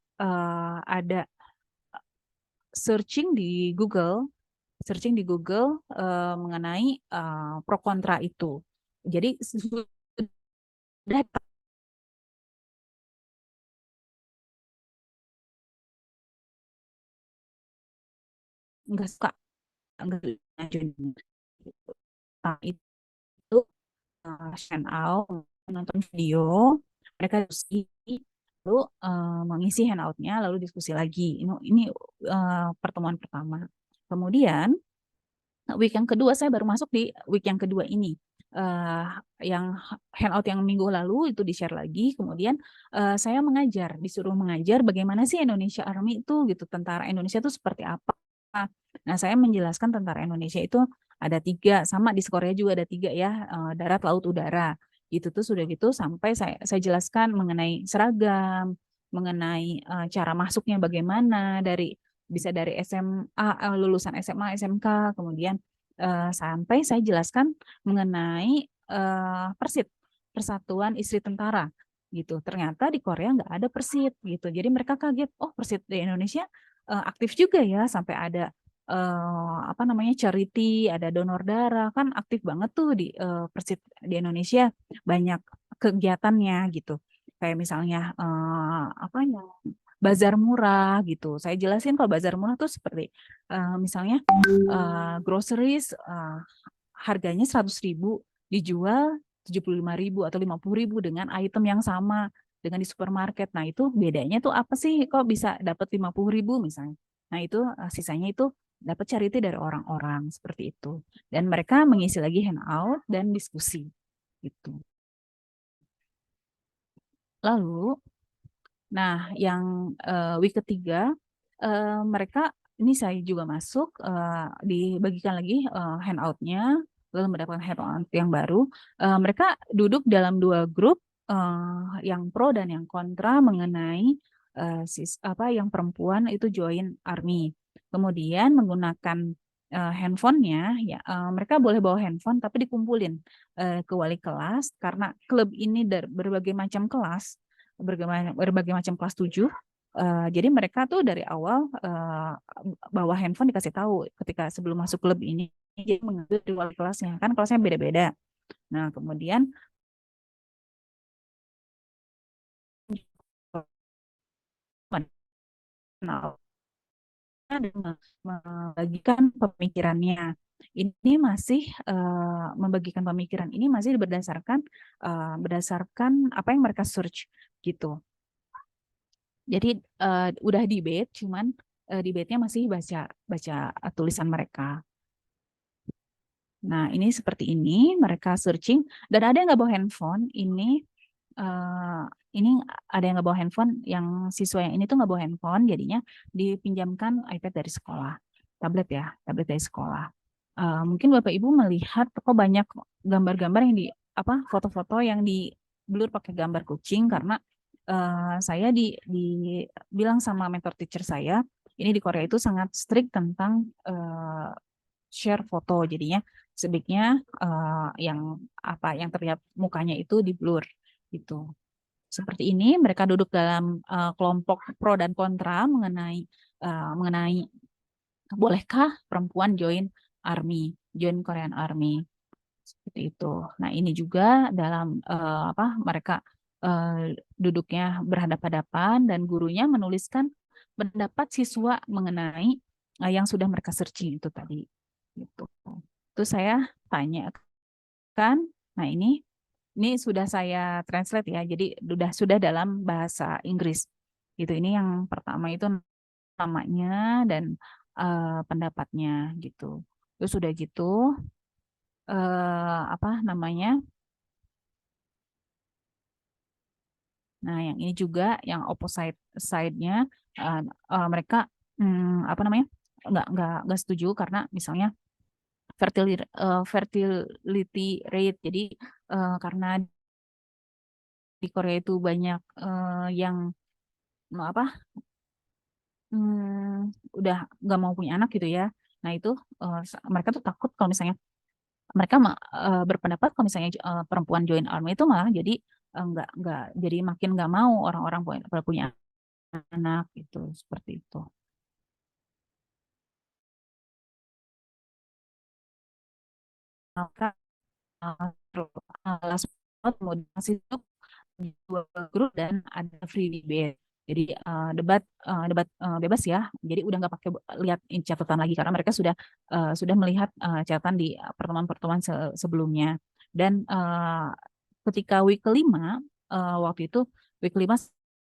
ada searching di Google mengenai pro kontra itu. Jadi sudah nggak suka nggak ngajuin gitu. Nah, itu Shen Ao menonton video, mereka diskusi, lalu mengisi handoutnya, lalu diskusi lagi. Ini pertemuan pertama. Kemudian week yang kedua, saya baru masuk di week yang kedua ini. Yang handout yang minggu lalu itu di-share lagi, kemudian saya disuruh mengajar bagaimana sih Indonesia Army itu gitu, tentara Indonesia itu seperti apa. Nah, saya menjelaskan tentara Indonesia itu ada 3, sama di Korea juga ada 3 ya, darat, laut, udara. Gitu tuh sudah gitu sampai saya jelaskan mengenai seragam, mengenai cara masuknya bagaimana bisa dari SMA, lulusan SMA, SMK, kemudian sampai saya jelaskan mengenai Persit, Persatuan Istri Tentara gitu. Ternyata di Korea nggak ada Persit gitu. Jadi mereka kaget, oh Persit di Indonesia aktif juga ya, sampai ada apa namanya charity, ada donor darah, kan aktif banget tuh di Persit di Indonesia, banyak kegiatannya gitu. Kayak misalnya apa ya, bazar murah gitu. Saya jelasin kalau bazar murah tuh seperti misalnya groceries harganya 100.000 dijual 75.000 atau 50.000 dengan item yang sama dengan di supermarket. Nah itu bedanya tuh apa sih? Kok bisa dapat 50.000 misalnya? Nah itu sisanya itu dapat charity dari orang-orang seperti itu. Dan mereka mengisi lagi handout dan diskusi gitu. Lalu, nah yang week ketiga mereka ini saya juga masuk dibagikan lagi handout-nya, lalu mendapatkan handout yang baru. Mereka duduk dalam 2 grup yang pro dan yang kontra mengenai yang perempuan itu join army. Kemudian menggunakan handphonenya, ya mereka boleh bawa handphone tapi dikumpulin ke wali kelas karena klub ini dari berbagai macam kelas, berbagai macam kelas 7. Jadi mereka tuh dari awal bawa handphone dikasih tahu ketika sebelum masuk klub ini, jadi mengambil di wali kelasnya, kan kelasnya beda-beda. Nah kemudian membagikan pemikirannya. Ini masih membagikan pemikiran ini masih berdasarkan apa yang mereka search gitu. Jadi udah debate, cuman debate-nya masih baca tulisan mereka. Nah ini seperti ini, mereka searching dan ada yang nggak bawa handphone. Ini ada yang nggak bawa handphone, yang siswa yang ini tuh nggak bawa handphone, jadinya dipinjamkan iPad dari sekolah, tablet dari sekolah. Mungkin Bapak Ibu melihat kok banyak gambar-gambar yang foto-foto yang di blur pakai gambar kucing, karena saya dibilang sama mentor teacher saya, ini di Korea itu sangat strict tentang share foto, jadinya sebaiknya yang terlihat mukanya itu di blur gitu. Seperti ini mereka duduk dalam kelompok pro dan kontra mengenai bolehkah perempuan join Korean Army seperti itu. Nah ini juga dalam mereka duduknya berhadapan-hadapan dan gurunya menuliskan pendapat siswa mengenai yang sudah mereka searching itu tadi. Gitu. Terus saya tanya kan, nah ini sudah saya translate ya, jadi sudah dalam bahasa Inggris. Gitu. Ini yang pertama itu namanya dan pendapatnya gitu. Terus sudah gitu Nah, yang ini juga yang opposite side-nya mereka nggak setuju karena misalnya fertility rate. Jadi karena di Korea itu banyak yang udah nggak mau punya anak gitu ya. Nah itu mereka tuh takut kalau misalnya mereka berpendapat kalau misalnya perempuan join army itu malah jadi nggak jadi makin nggak mau orang-orang punya anak gitu, seperti itu. Maka last kemudian itu dua grup dan ada free debate. Jadi debat bebas ya. Jadi udah nggak pakai lihat catatan lagi karena mereka sudah melihat catatan di pertemuan-pertemuan sebelumnya. Dan ketika week kelima waktu itu week kelima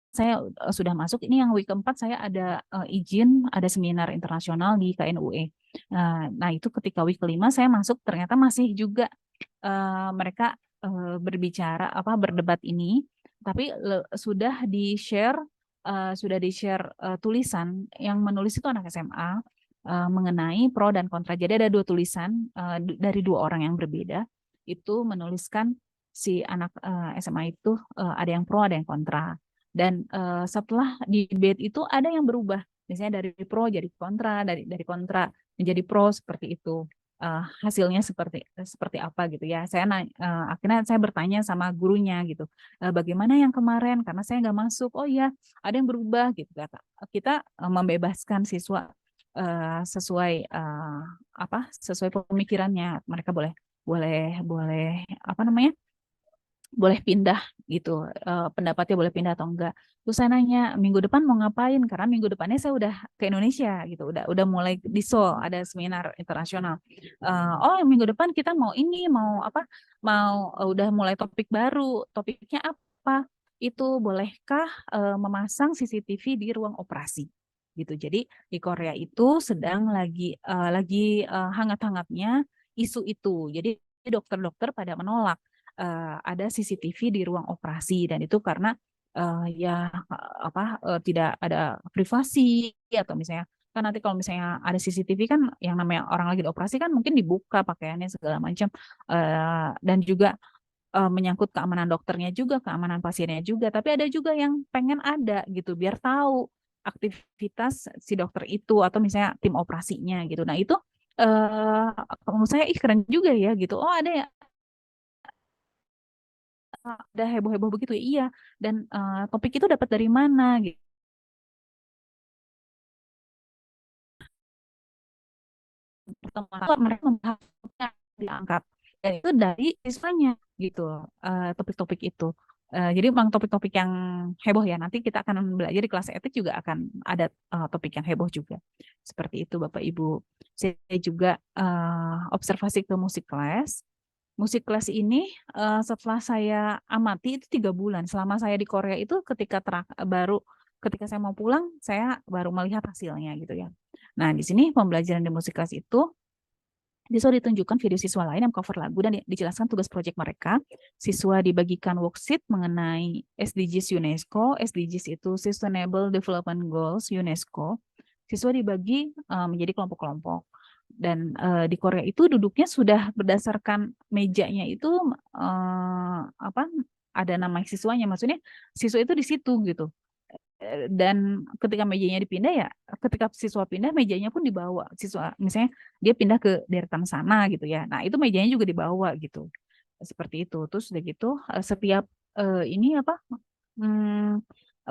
saya sudah masuk. Ini yang week keempat saya ada izin ada seminar internasional di KNUE. Nah itu ketika week kelima saya masuk ternyata masih juga mereka berbicara berdebat ini, tapi sudah di-share tulisan yang menulis itu anak SMA mengenai pro dan kontra. Jadi ada 2 tulisan dari 2 orang yang berbeda itu menuliskan si anak SMA itu ada yang pro, ada yang kontra. Dan setelah debate itu ada yang berubah, misalnya dari pro jadi kontra, dari kontra menjadi pro, seperti itu. Hasilnya seperti apa gitu ya. Akhirnya saya bertanya sama gurunya gitu, bagaimana yang kemarin, karena saya nggak masuk. Oh iya, ada yang berubah gitu. Kita membebaskan siswa sesuai pemikirannya. Mereka boleh boleh boleh apa namanya, boleh pindah gitu, pendapatnya boleh pindah atau enggak. Terus saya nanya minggu depan mau ngapain, karena minggu depannya saya udah ke Indonesia gitu, udah mulai di Seoul ada seminar internasional. Oh minggu depan kita mau ini, mau apa, mau udah mulai topik baru. Topiknya apa? Itu bolehkah memasang CCTV di ruang operasi gitu. Jadi di Korea itu sedang lagi hangat-hangatnya isu itu. Jadi dokter-dokter pada menolak ada CCTV di ruang operasi, dan itu karena tidak ada privasi, atau misalnya kan nanti kalau misalnya ada CCTV kan yang namanya orang lagi di operasi kan mungkin dibuka pakaiannya segala macam, dan juga menyangkut keamanan dokternya juga, keamanan pasiennya juga. Tapi ada juga yang pengen ada gitu biar tahu aktivitas si dokter itu atau misalnya tim operasinya gitu. Nah itu menurut saya keren juga ya gitu. Oh ada ya, ada heboh-heboh begitu ya. Iya, dan topik itu dapat dari mana gitu. Pertemuan mereka membahasnya, diangkat, dan itu dari siswanya gitu, topik-topik itu. Jadi memang topik-topik yang heboh ya. Nanti kita akan belajar di kelas etik juga akan ada topik yang heboh juga. Seperti itu Bapak Ibu. Saya juga observasi ke musik kelas. Musik kelas ini setelah saya amati itu 3 bulan. Selama saya di Korea itu ketika saya mau pulang, saya baru melihat hasilnya gitu ya. Nah, di sini pembelajaran di musik kelas itu siswa ditunjukkan video siswa lain yang cover lagu dan dijelaskan tugas proyek mereka. Siswa dibagikan worksheet mengenai SDGs UNESCO. SDGs itu Sustainable Development Goals UNESCO. Siswa dibagi menjadi kelompok-kelompok. Dan di Korea itu duduknya sudah berdasarkan mejanya itu ada nama siswanya. Maksudnya siswa itu di situ gitu. Dan ketika mejanya dipindah ya, ketika siswa pindah mejanya pun dibawa. Siswa misalnya dia pindah ke deretan sana gitu ya. Nah, itu mejanya juga dibawa gitu. Seperti itu. Terus udah gitu setiap ini hmm,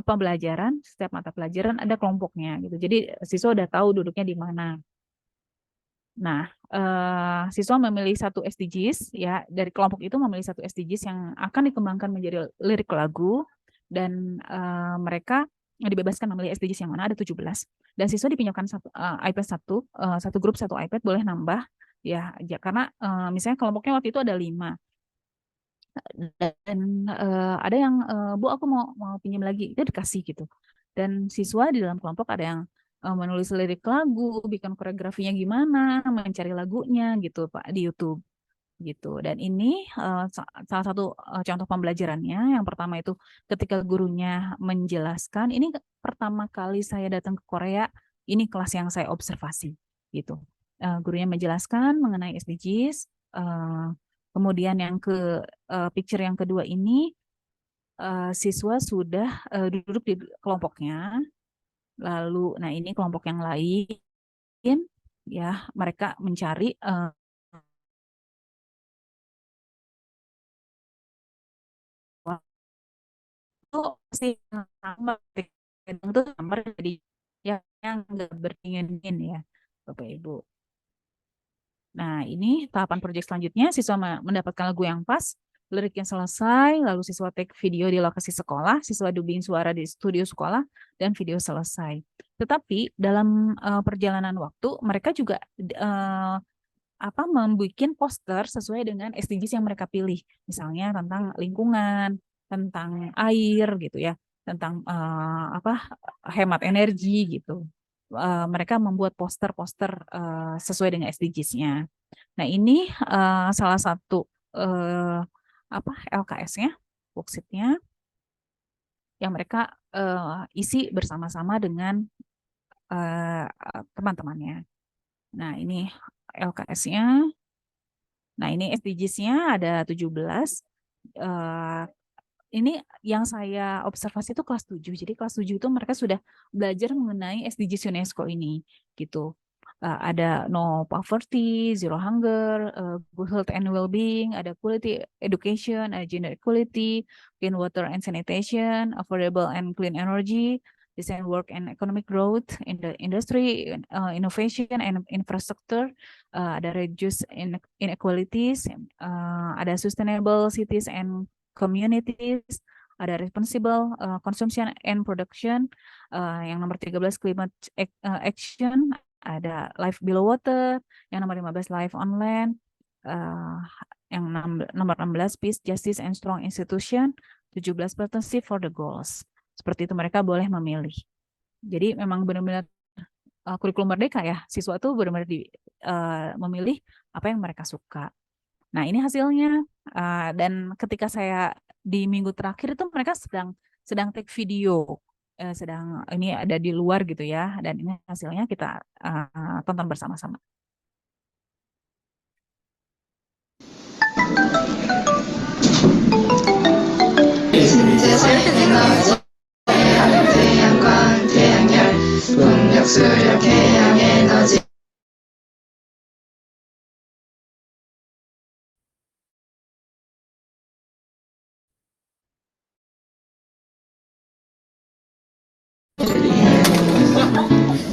pembelajaran, setiap mata pelajaran ada kelompoknya gitu. Jadi siswa udah tahu duduknya di mana. Nah, siswa memilih satu SDGs ya, dari kelompok itu memilih satu SDGs yang akan dikembangkan menjadi lirik lagu, dan mereka dibebaskan memilih SDGs yang mana, ada 17. Dan siswa dipinjamkan iPad satu grup satu iPad, boleh nambah ya, karena misalnya kelompoknya waktu itu ada 5. Dan ada yang Bu aku mau pinjam lagi, itu dikasih gitu. Dan siswa di dalam kelompok ada yang menulis lirik lagu, bikin koreografinya gimana, mencari lagunya gitu Pak di YouTube gitu. Dan ini salah satu contoh pembelajarannya. Yang pertama itu ketika gurunya menjelaskan, ini pertama kali saya datang ke Korea, ini kelas yang saya observasi gitu. Gurunya menjelaskan mengenai SDGs, kemudian picture yang kedua ini siswa sudah duduk di kelompoknya. Lalu, nah ini kelompok yang lain, ya mereka mencari itu pasti tambah itu gambar jadi yang nggak berdingin ya Bapak Ibu. Nah ini tahapan proyek selanjutnya, siswa mendapatkan lagu yang pas, liriknya selesai, lalu siswa take video di lokasi sekolah, siswa dubbing suara di studio sekolah, dan video selesai. Tetapi dalam perjalanan waktu mereka juga membuat poster sesuai dengan SDGs yang mereka pilih, misalnya tentang lingkungan, tentang air gitu ya, tentang hemat energi gitu. Mereka membuat poster-poster sesuai dengan SDGs-nya. Nah ini salah satu LKS-nya, worksheet-nya yang mereka isi bersama-sama dengan teman-temannya. Nah ini LKS-nya. Nah, ini SDGs-nya ada 17, eh, ini yang saya observasi itu kelas 7. Jadi kelas 7 itu mereka sudah belajar mengenai SDGs UNESCO ini gitu. Ada no poverty, zero hunger, good health and well-being, ada quality education, ada gender equality, clean water and sanitation, affordable and clean energy, design work and economic growth in the industry, innovation and infrastructure, ada reduce inequalities, ada sustainable cities and communities, ada responsible consumption and production, yang nomor 13 climate action, ada life below water, yang nomor 15 life on land, yang nomor 16 peace, justice and strong institution, 17 partnership for the goals. Seperti itu mereka boleh memilih. Jadi memang benar-benar kurikulum merdeka ya, siswa tuh benar-benar memilih apa yang mereka suka. Nah, ini hasilnya. Dan ketika saya di minggu terakhir itu mereka sedang take video, sedang ini ada di luar gitu ya. Dan ini hasilnya kita tonton bersama-sama.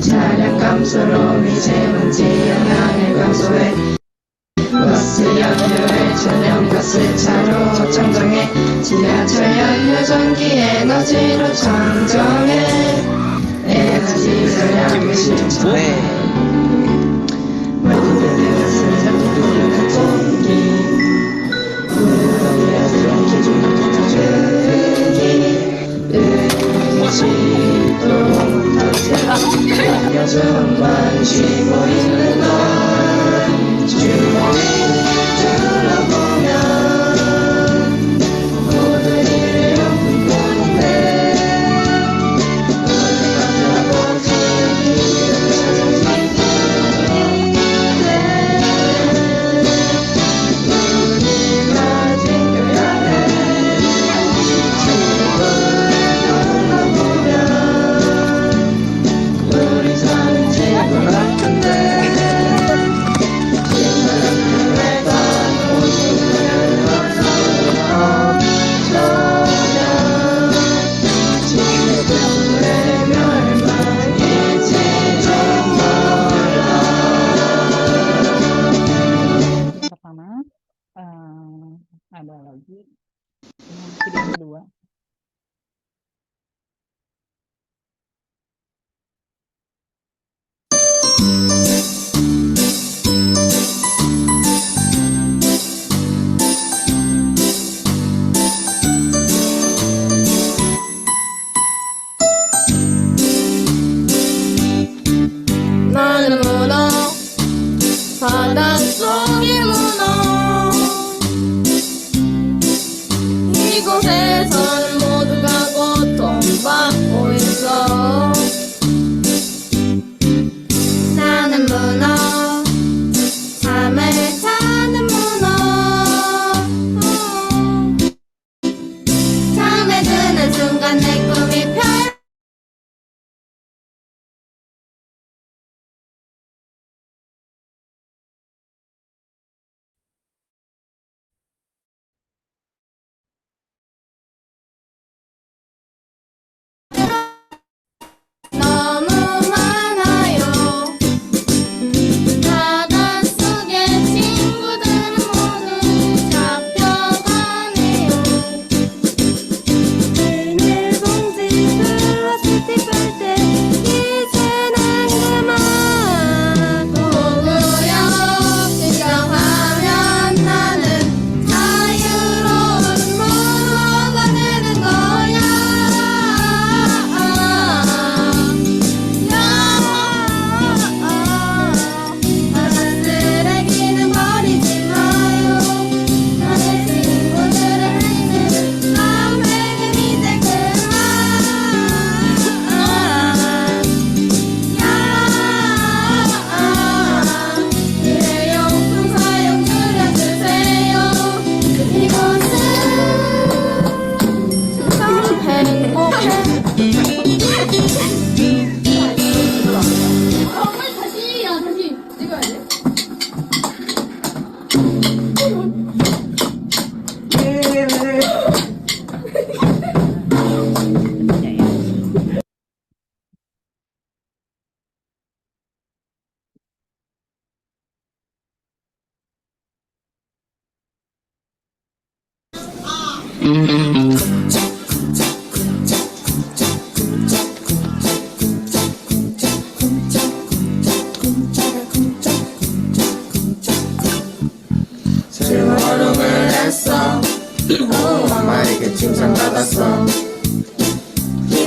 차량 감소로 미세먼지 영향을 감소해 버스 연료를 천연가스 차로 청정해 지하철 연료 전기 에너지로 청정해 에너지 절약을 실천해 모든 것을 잡는 공기 무덤이라는 기준을 주기 의지도 여전만 쉬고 있는 널 주머니 둘러보면 모든 일을 엮은 뿐인데 언젠가 들어보지 길을 눈이 가진 별안에 우리 사는 친구 같은데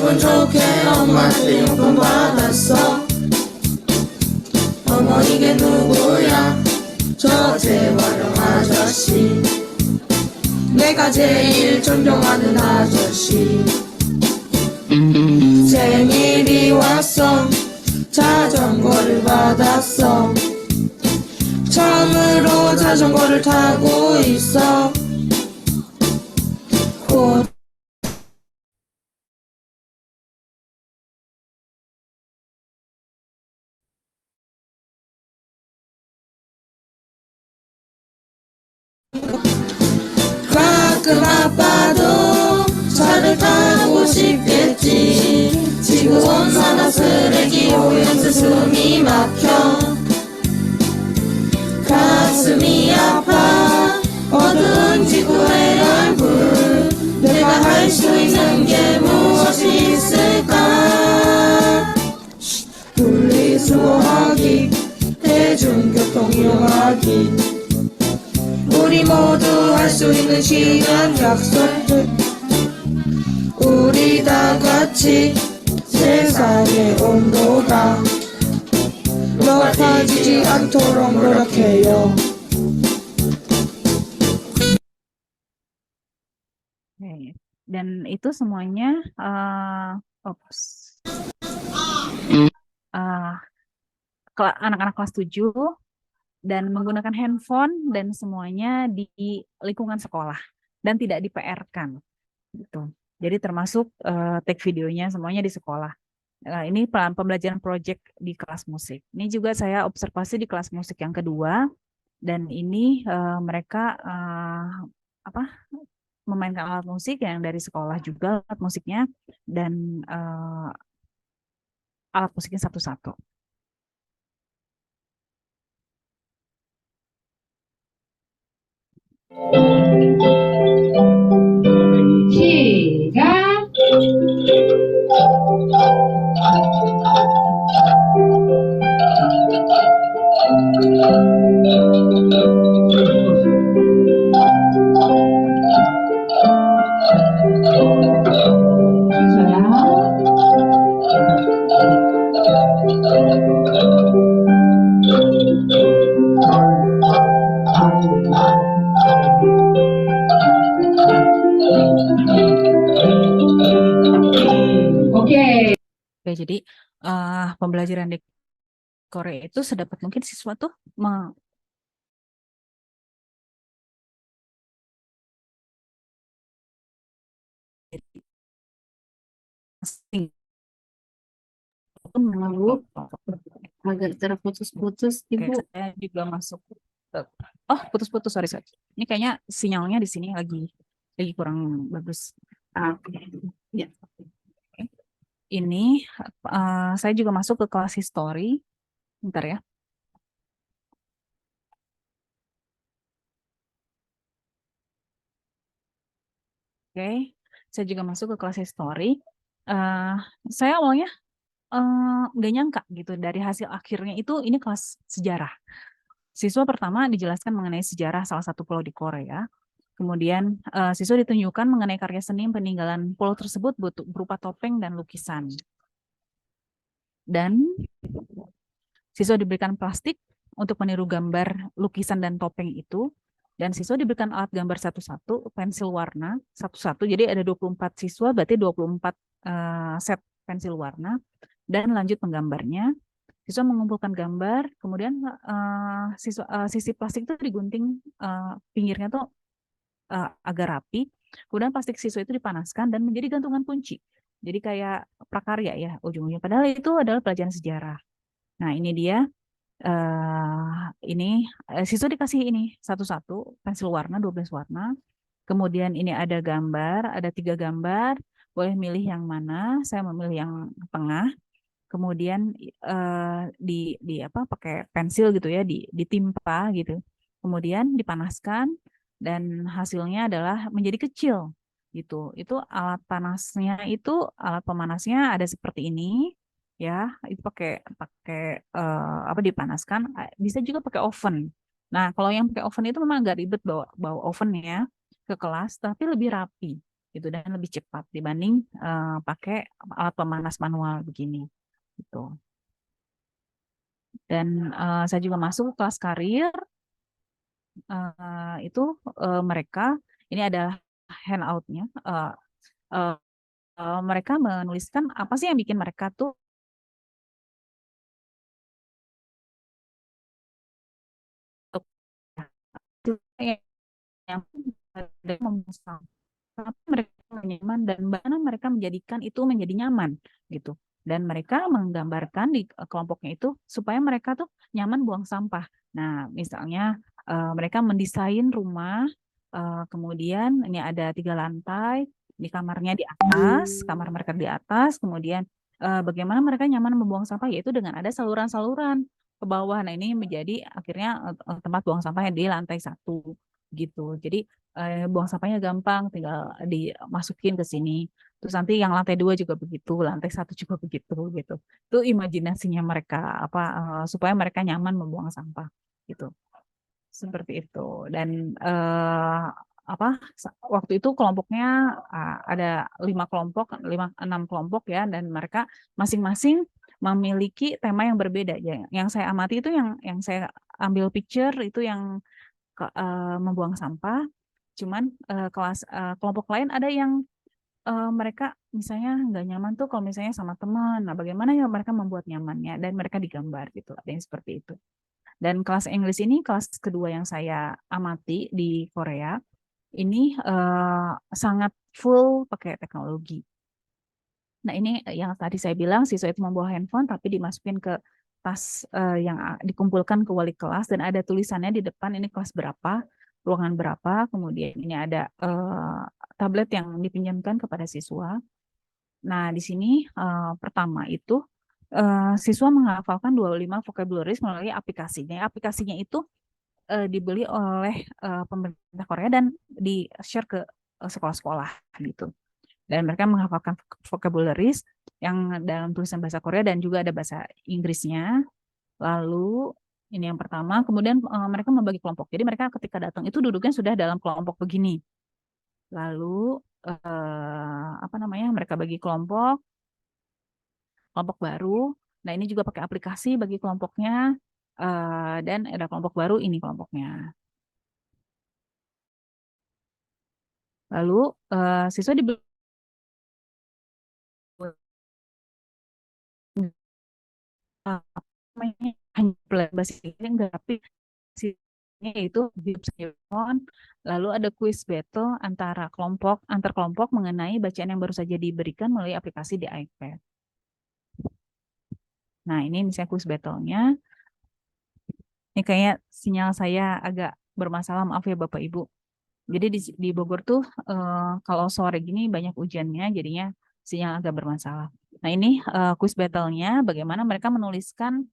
기분 좋게 엄마한테 용돈 받았어. 어머 이게 누구야? 저 재활용 아저씨. 내가 제일 존경하는 아저씨. 생일이 왔어. 자전거를 받았어. 처음으로 자전거를 타고 있어. 곧 가끔 아빠도 차를 타고 싶겠지. 지구온난화 쓰레기 오염수 숨이 막혀. 가슴이 아파. 어두운 지구의 얼굴. 내가 할 수 있는 게 무엇이 있을까? 분리수거하기, 대중교통 이용하기. 우리 모두 할 수 있는 시간 약속들. 우리 다 같이 세상의 온도가 높아지지 않도록 노력해요. Oke. Dan itu semuanya anak-anak kelas 7 dan menggunakan handphone dan semuanya di lingkungan sekolah dan tidak di-PR-kan gitu. Jadi termasuk take videonya semuanya di sekolah. Ini pembelajaran project di kelas musik. Ini juga saya observasi di kelas musik yang kedua dan ini mereka memainkan alat musik yang dari sekolah juga alat musiknya dan alat musiknya satu-satu. 시작. Oke. Oke, jadi pembelajaran di Korea itu sedapat mungkin siswa tuh Bu, agak terputus-putus, Ibu. saya juga masuk. Oh, putus-putus, sorry. Ini kayaknya sinyalnya di sini lagi kurang bagus. Oke. Ya. Ini saya juga masuk ke kelas history. Bentar ya. Oke, saya juga masuk ke kelas history. Saya awalnya nggak nyangka gitu dari hasil akhirnya itu ini kelas sejarah. Siswa pertama dijelaskan mengenai sejarah salah satu pulau di Korea. Kemudian siswa ditunjukkan mengenai karya seni peninggalan pulau tersebut berupa topeng dan lukisan. Dan siswa diberikan plastik untuk meniru gambar lukisan dan topeng itu. Dan siswa diberikan alat gambar satu-satu, pensil warna satu-satu. Jadi ada 24 siswa, berarti 24 set pensil warna. Dan lanjut menggambarnya. Siswa mengumpulkan gambar, kemudian sisi plastik itu digunting, pinggirnya tuh agak rapi. Kemudian plastik siswa itu dipanaskan dan menjadi gantungan kunci. Jadi kayak prakarya ya ujung-ujungnya. Padahal itu adalah pelajaran sejarah. Nah ini dia. Siswa dikasih ini satu-satu pensil warna 12 warna. Kemudian ini ada gambar, ada 3 gambar. Boleh milih yang mana? Saya memilih yang tengah. Kemudian pakai pensil gitu ya, ditimpa gitu. Kemudian dipanaskan dan hasilnya adalah menjadi kecil gitu. Itu alat pemanasnya ada seperti ini ya. Itu pakai dipanaskan, bisa juga pakai oven. Nah, kalau yang pakai oven itu memang agak ribet bawa ovennya ke kelas, tapi lebih rapi gitu, dan lebih cepat dibanding pakai alat pemanas manual begini gitu. Dan saya juga masuk ke kelas karir, itu mereka ini adalah handout-nya, mereka menuliskan apa sih yang bikin mereka tuh yang memusang, tapi mereka nyaman dan bagaimana mereka menjadikan itu menjadi nyaman gitu. Dan mereka menggambarkan di kelompoknya itu supaya mereka tuh nyaman buang sampah. Nah, misalnya mereka mendesain rumah, kemudian ini ada 3 lantai, di kamarnya di atas, kamar mereka di atas, kemudian bagaimana mereka nyaman membuang sampah, yaitu dengan ada saluran-saluran ke bawah. Nah, ini menjadi akhirnya tempat buang sampah di lantai 1 gitu. Jadi buang sampahnya gampang, tinggal dimasukin ke sini. Terus nanti yang lantai 2 juga begitu, lantai 1 juga begitu gitu. Itu imajinasinya mereka apa supaya mereka nyaman membuang sampah gitu. Seperti itu. Dan waktu itu kelompoknya ada 6 kelompok ya, dan mereka masing-masing memiliki tema yang berbeda. Yang saya amati itu yang saya ambil picture itu yang membuang sampah. Cuman kelompok lain ada yang mereka misalnya nggak nyaman tuh kalau misalnya sama teman. Nah, bagaimana ya mereka membuat nyamannya, dan mereka digambar gitu. Ada yang seperti itu. Dan kelas Inggris ini kelas kedua yang saya amati di Korea. Ini sangat full pakai teknologi. Nah, ini yang tadi saya bilang siswa itu membawa handphone tapi dimasukin ke tas yang dikumpulkan ke wali kelas, dan ada tulisannya di depan ini kelas berapa, ruangan berapa, kemudian ini ada tablet yang dipinjamkan kepada siswa. Nah, di sini pertama itu siswa menghafalkan 25 vocabularies melalui aplikasinya. Aplikasinya itu dibeli oleh pemerintah Korea dan di-share ke sekolah-sekolah gitu. Dan mereka menghafalkan vocabularies yang dalam tulisan bahasa Korea dan juga ada bahasa Inggrisnya. Lalu ini yang pertama, kemudian mereka membagi kelompok. Jadi mereka ketika datang itu duduknya sudah dalam kelompok begini. Lalu mereka bagi kelompok baru. Nah, ini juga pakai aplikasi bagi kelompoknya, dan ada kelompok baru, ini kelompoknya. Lalu siswa diberi hanya belajar bahasa Inggris enggak, tapi itu lalu ada quiz battle antar kelompok mengenai bacaan yang baru saja diberikan melalui aplikasi di iPad. Nah, ini misalnya quiz battle-nya. Ini kayaknya sinyal saya agak bermasalah, maaf ya Bapak Ibu. Jadi di Bogor tuh kalau sore gini banyak hujannya, jadinya sinyal agak bermasalah. Nah, ini quiz battle-nya bagaimana mereka menuliskan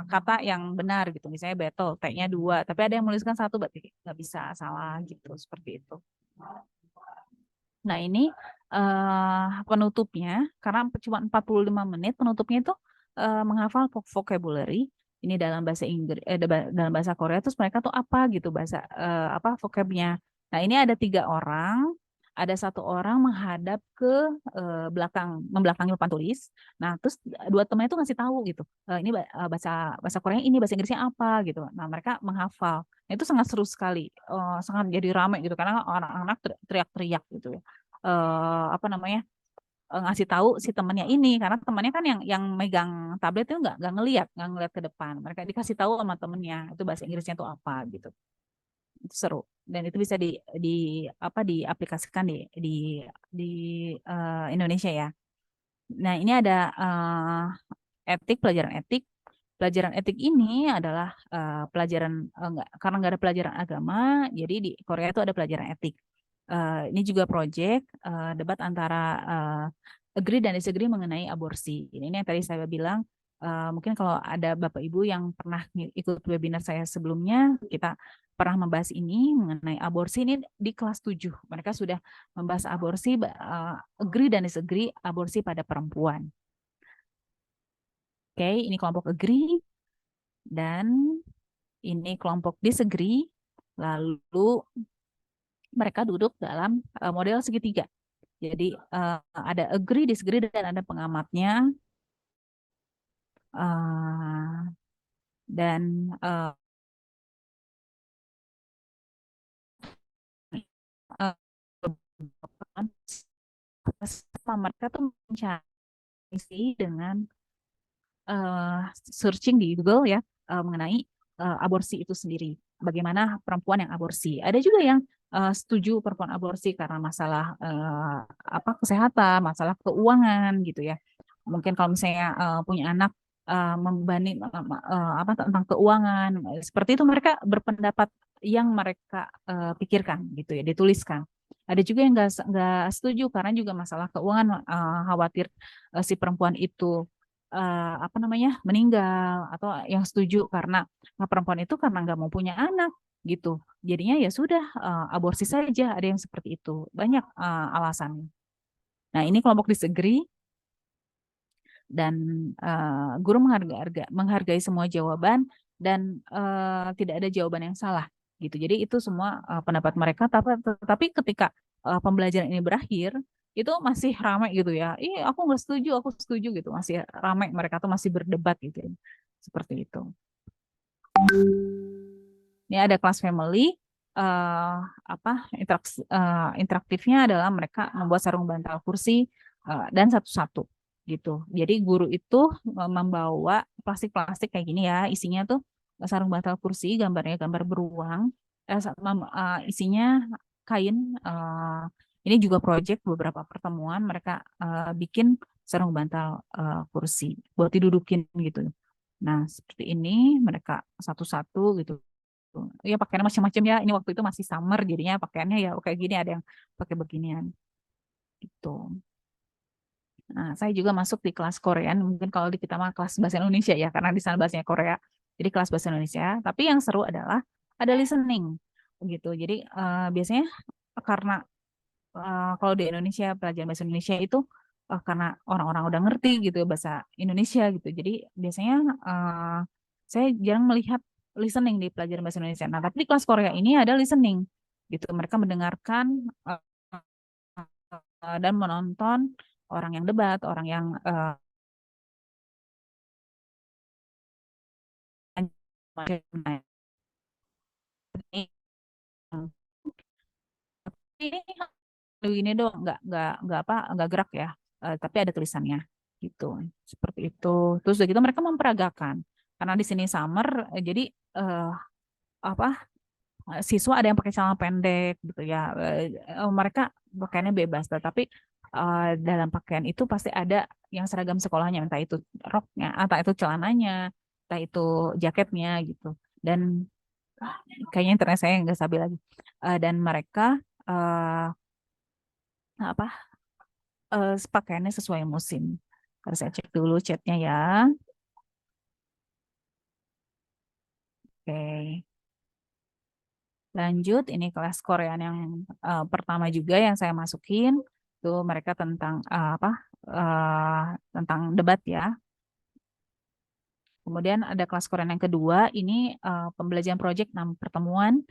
kata yang benar gitu. Misalnya battle, T-nya 2, tapi ada yang menuliskan 1, berarti nggak bisa, salah gitu, seperti itu. Nah, ini penutupnya, karena cuma 45 menit, penutupnya itu menghafal vocabulary. Ini dalam bahasa Inggris, dalam bahasa Korea, terus mereka tuh apa gitu bahasa vocabnya. Nah, ini ada 3 orang, ada 1 orang menghadap ke belakang, membelakangi papan tulis. Nah, terus 2 teman itu ngasih tahu gitu, ini bahasa Korea, ini bahasa Inggrisnya apa gitu. Nah, mereka menghafal. Nah, itu sangat seru sekali, sangat jadi ramai gitu karena anak-anak teriak-teriak gitu ya. Ngasih tahu si temannya ini, karena temannya kan yang megang tablet itu nggak ngelihat ke depan. Mereka dikasih tahu sama temennya itu bahasa Inggrisnya itu apa gitu. Itu seru, dan itu bisa diaplikasikan di Indonesia ya. Nah, ini ada pelajaran etik. Pelajaran etik ini adalah pelajaran karena nggak ada pelajaran agama, jadi di Korea itu ada pelajaran etik. Ini juga proyek debat antara agree dan disagree mengenai aborsi. Ini yang tadi saya bilang, mungkin kalau ada Bapak Ibu yang pernah ikut webinar saya sebelumnya, kita pernah membahas ini mengenai aborsi ini di kelas 7. Mereka sudah membahas aborsi, agree dan disagree aborsi pada perempuan. Oke, ini kelompok agree dan ini kelompok disagree. Lalu mereka duduk dalam model segitiga. Jadi ada agree, disagree, dan ada pengamatnya. Dan mereka tuh mencari dengan searching di Google ya mengenai aborsi itu sendiri. Bagaimana perempuan yang aborsi. Ada juga yang setuju perempuan aborsi karena masalah kesehatan, masalah keuangan gitu ya. Mungkin kalau misalnya punya anak membebani tentang keuangan, seperti itu mereka berpendapat yang mereka pikirkan gitu ya, dituliskan. Ada juga yang nggak setuju karena juga masalah keuangan, khawatir si perempuan itu meninggal, atau yang setuju karena perempuan itu karena nggak mau punya anak gitu. Jadinya ya sudah aborsi saja. Ada yang seperti itu. Banyak alasannya. Nah, ini kelompok disagree, dan guru menghargai semua jawaban, dan tidak ada jawaban yang salah gitu. Jadi itu semua pendapat mereka, tapi ketika pembelajaran ini berakhir itu masih ramai gitu ya. Aku nggak setuju, aku setuju gitu. Masih ramai, mereka tuh masih berdebat gitu ya. Seperti itu. Ini ada kelas family. Interaktifnya adalah mereka membuat sarung bantal kursi dan satu-satu gitu. Jadi guru itu membawa plastik-plastik kayak gini ya, isinya tuh sarung bantal kursi, gambarnya gambar beruang, isinya kain. Ini juga proyek beberapa pertemuan mereka bikin sarung bantal kursi buat didudukin gitu. Nah, seperti ini mereka satu-satu gitu. Ya pakaiannya macam-macam ya. Ini waktu itu masih summer, jadinya pakaiannya ya kayak gini, ada yang pakai beginian gitu. Nah, saya juga masuk di kelas Korean. Mungkin kalau di kita mah kelas bahasa Indonesia ya, karena di sana bahasanya Korea. Jadi kelas bahasa Indonesia. Tapi yang seru adalah ada listening gitu. Jadi biasanya karena kalau di Indonesia, pelajaran bahasa Indonesia itu karena orang-orang udah ngerti gitu bahasa Indonesia gitu. Jadi biasanya saya jarang melihat listening di pelajaran bahasa Indonesia. Nah, tapi di kelas Korea ini ada listening gitu. Mereka mendengarkan dan menonton orang yang debat, orang yang ini dong nggak gerak ya, tapi ada tulisannya gitu, seperti itu. Terus udah gitu mereka memperagakan karena di sini summer, jadi apa siswa ada yang pakai celana pendek gitu ya, mereka pakaiannya bebas, tetapi dalam pakaian itu pasti ada yang seragam sekolahnya, entah itu roknya, entah itu celananya, entah itu jaketnya gitu. Dan kayaknya internet saya nggak stabil lagi. Dan mereka pakaiannya sesuai musim. Harus saya cek dulu chatnya ya. Oke. Lanjut, ini kelas Korean yang pertama juga yang saya masukin. Tuh mereka tentang tentang debat ya. Kemudian ada kelas Korean yang kedua, ini pembelajaran proyek 6 pertemuan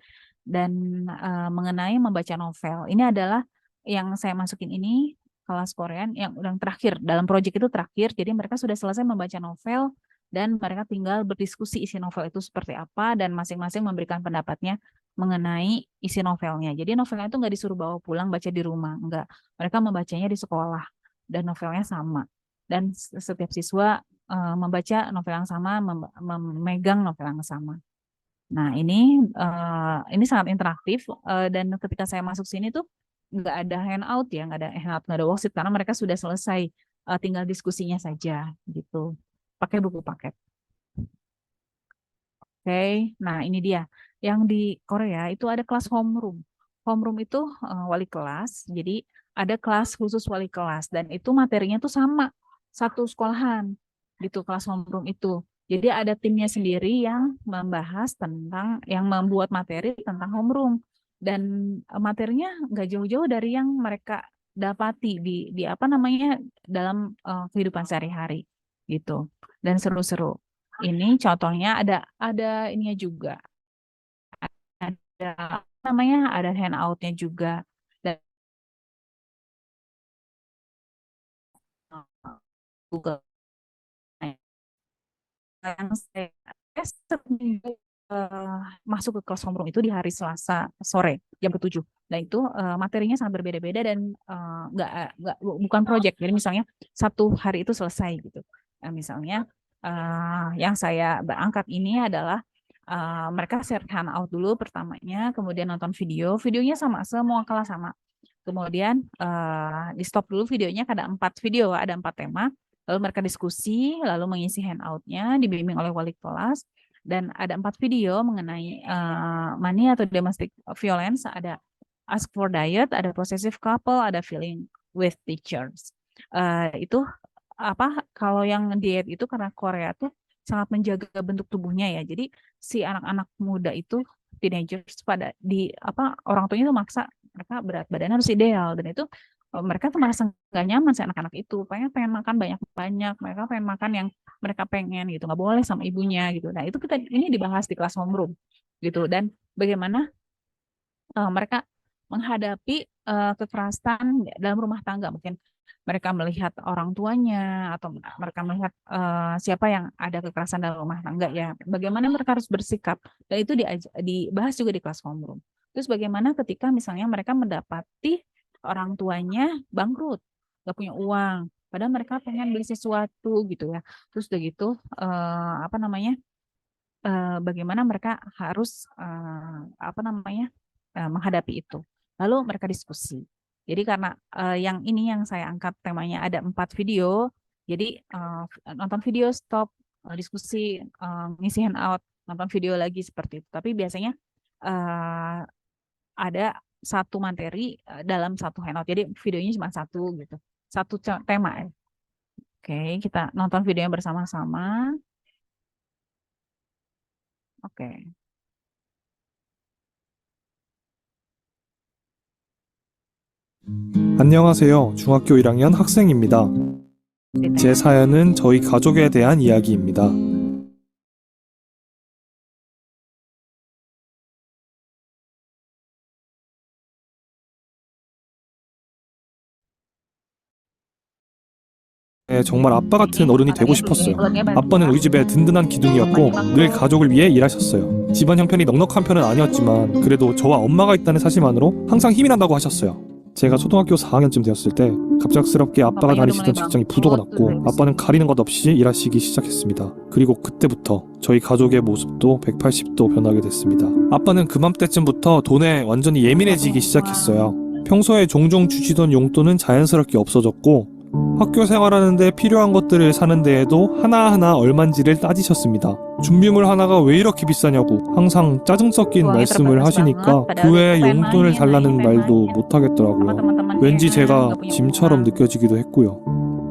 dan mengenai membaca novel. Ini adalah yang saya masukin ini kelas Korean yang udah terakhir, dalam proyek itu terakhir, jadi mereka sudah selesai membaca novel dan mereka tinggal berdiskusi isi novel itu seperti apa, dan masing-masing memberikan pendapatnya mengenai isi novelnya. Jadi novelnya itu nggak disuruh bawa pulang baca di rumah, enggak. Mereka membacanya di sekolah dan novelnya sama. Dan setiap siswa membaca novel yang sama, memegang novel yang sama. Nah, ini sangat interaktif, dan ketika saya masuk sini tuh nggak ada handout ya, nggak ada worksheet karena mereka sudah selesai, tinggal diskusinya saja gitu. Pakai buku paket. Oke, nah ini dia. Yang di Korea itu ada kelas homeroom. Homeroom itu wali kelas, jadi ada kelas khusus wali kelas dan itu materinya tuh sama, satu sekolahan gitu kelas homeroom itu. Jadi ada timnya sendiri yang membahas tentang, yang membuat materi tentang homeroom, dan materinya nggak jauh-jauh dari yang mereka dapati di dalam kehidupan sehari-hari gitu, dan seru-seru. Ini contohnya ada ininya juga. Ada namanya, ada handout-nya juga. Dan Google. Yang saya sering masuk ke kelas homeroom itu di hari Selasa sore jam 7. Dan itu materinya sangat berbeda-beda dan bukan project. Jadi misalnya satu hari itu selesai gitu. Nah, misalnya yang saya angkat ini adalah mereka share handout dulu pertamanya, kemudian nonton videonya sama, semua kelas sama. Kemudian di stop dulu videonya, ada 4 video, ada 4 tema. Lalu mereka diskusi, lalu mengisi handout-nya, dibimbing oleh wali kelas, dan ada 4 video mengenai money atau domestic violence, ada ask for diet, ada possessive couple, ada feeling with teachers. Itu apa? Kalau yang diet itu karena Korea tuh sangat menjaga bentuk tubuhnya ya. Jadi si anak-anak muda itu teenagers pada orang tuanya itu maksa mereka berat badan harus ideal, dan itu mereka tuh merasa nggak nyaman si anak-anak itu, pengen makan banyak-banyak, mereka pengen makan yang mereka pengen gitu, nggak boleh sama ibunya gitu. Nah itu ini dibahas di kelas homeroom gitu, dan bagaimana mereka menghadapi kekerasan dalam rumah tangga. Mungkin mereka melihat orang tuanya atau mereka melihat siapa yang ada kekerasan dalam rumah tangga ya. Bagaimana mereka harus bersikap. Dan itu dibahas juga di kelas homeroom. Terus bagaimana ketika misalnya mereka mendapati orang tuanya bangkrut, nggak punya uang, padahal mereka pengen beli sesuatu gitu ya. Terus udah gitu bagaimana mereka harus menghadapi itu. Lalu mereka diskusi. Jadi karena yang saya angkat temanya ada 4 video, jadi nonton video, stop, diskusi, ngisi handout, nonton video lagi seperti itu. Tapi biasanya ada satu materi dalam satu handout. Jadi videonya cuma satu gitu, satu tema. Oke, kita nonton videonya bersama-sama. Oke. 안녕하세요. 중학교 1학년 학생입니다. 제 사연은 저희 가족에 대한 이야기입니다. 정말 아빠 같은 어른이 되고 싶었어요. 아빠는 우리 집의 든든한 기둥이었고 늘 가족을 위해 일하셨어요. 집안 형편이 넉넉한 편은 아니었지만 그래도 저와 엄마가 있다는 사실만으로 항상 힘이 난다고 하셨어요. 제가 초등학교 4학년쯤 되었을 때 갑작스럽게 아빠가 다니시던 직장이 부도가 났고 아빠는 가리는 것 없이 일하시기 시작했습니다. 그리고 그때부터 저희 가족의 모습도 180도 변하게 됐습니다. 아빠는 그맘때쯤부터 돈에 완전히 예민해지기 시작했어요. 평소에 종종 주시던 용돈은 자연스럽게 없어졌고 학교 생활하는데 필요한 것들을 사는 데에도 하나하나 얼만지를 따지셨습니다. 준비물 하나가 왜 이렇게 비싸냐고 항상 짜증 섞인 말씀을 하시니까 그 외에 용돈을 달라는 말도 못 하겠더라고요. 왠지 제가 짐처럼 느껴지기도 했고요.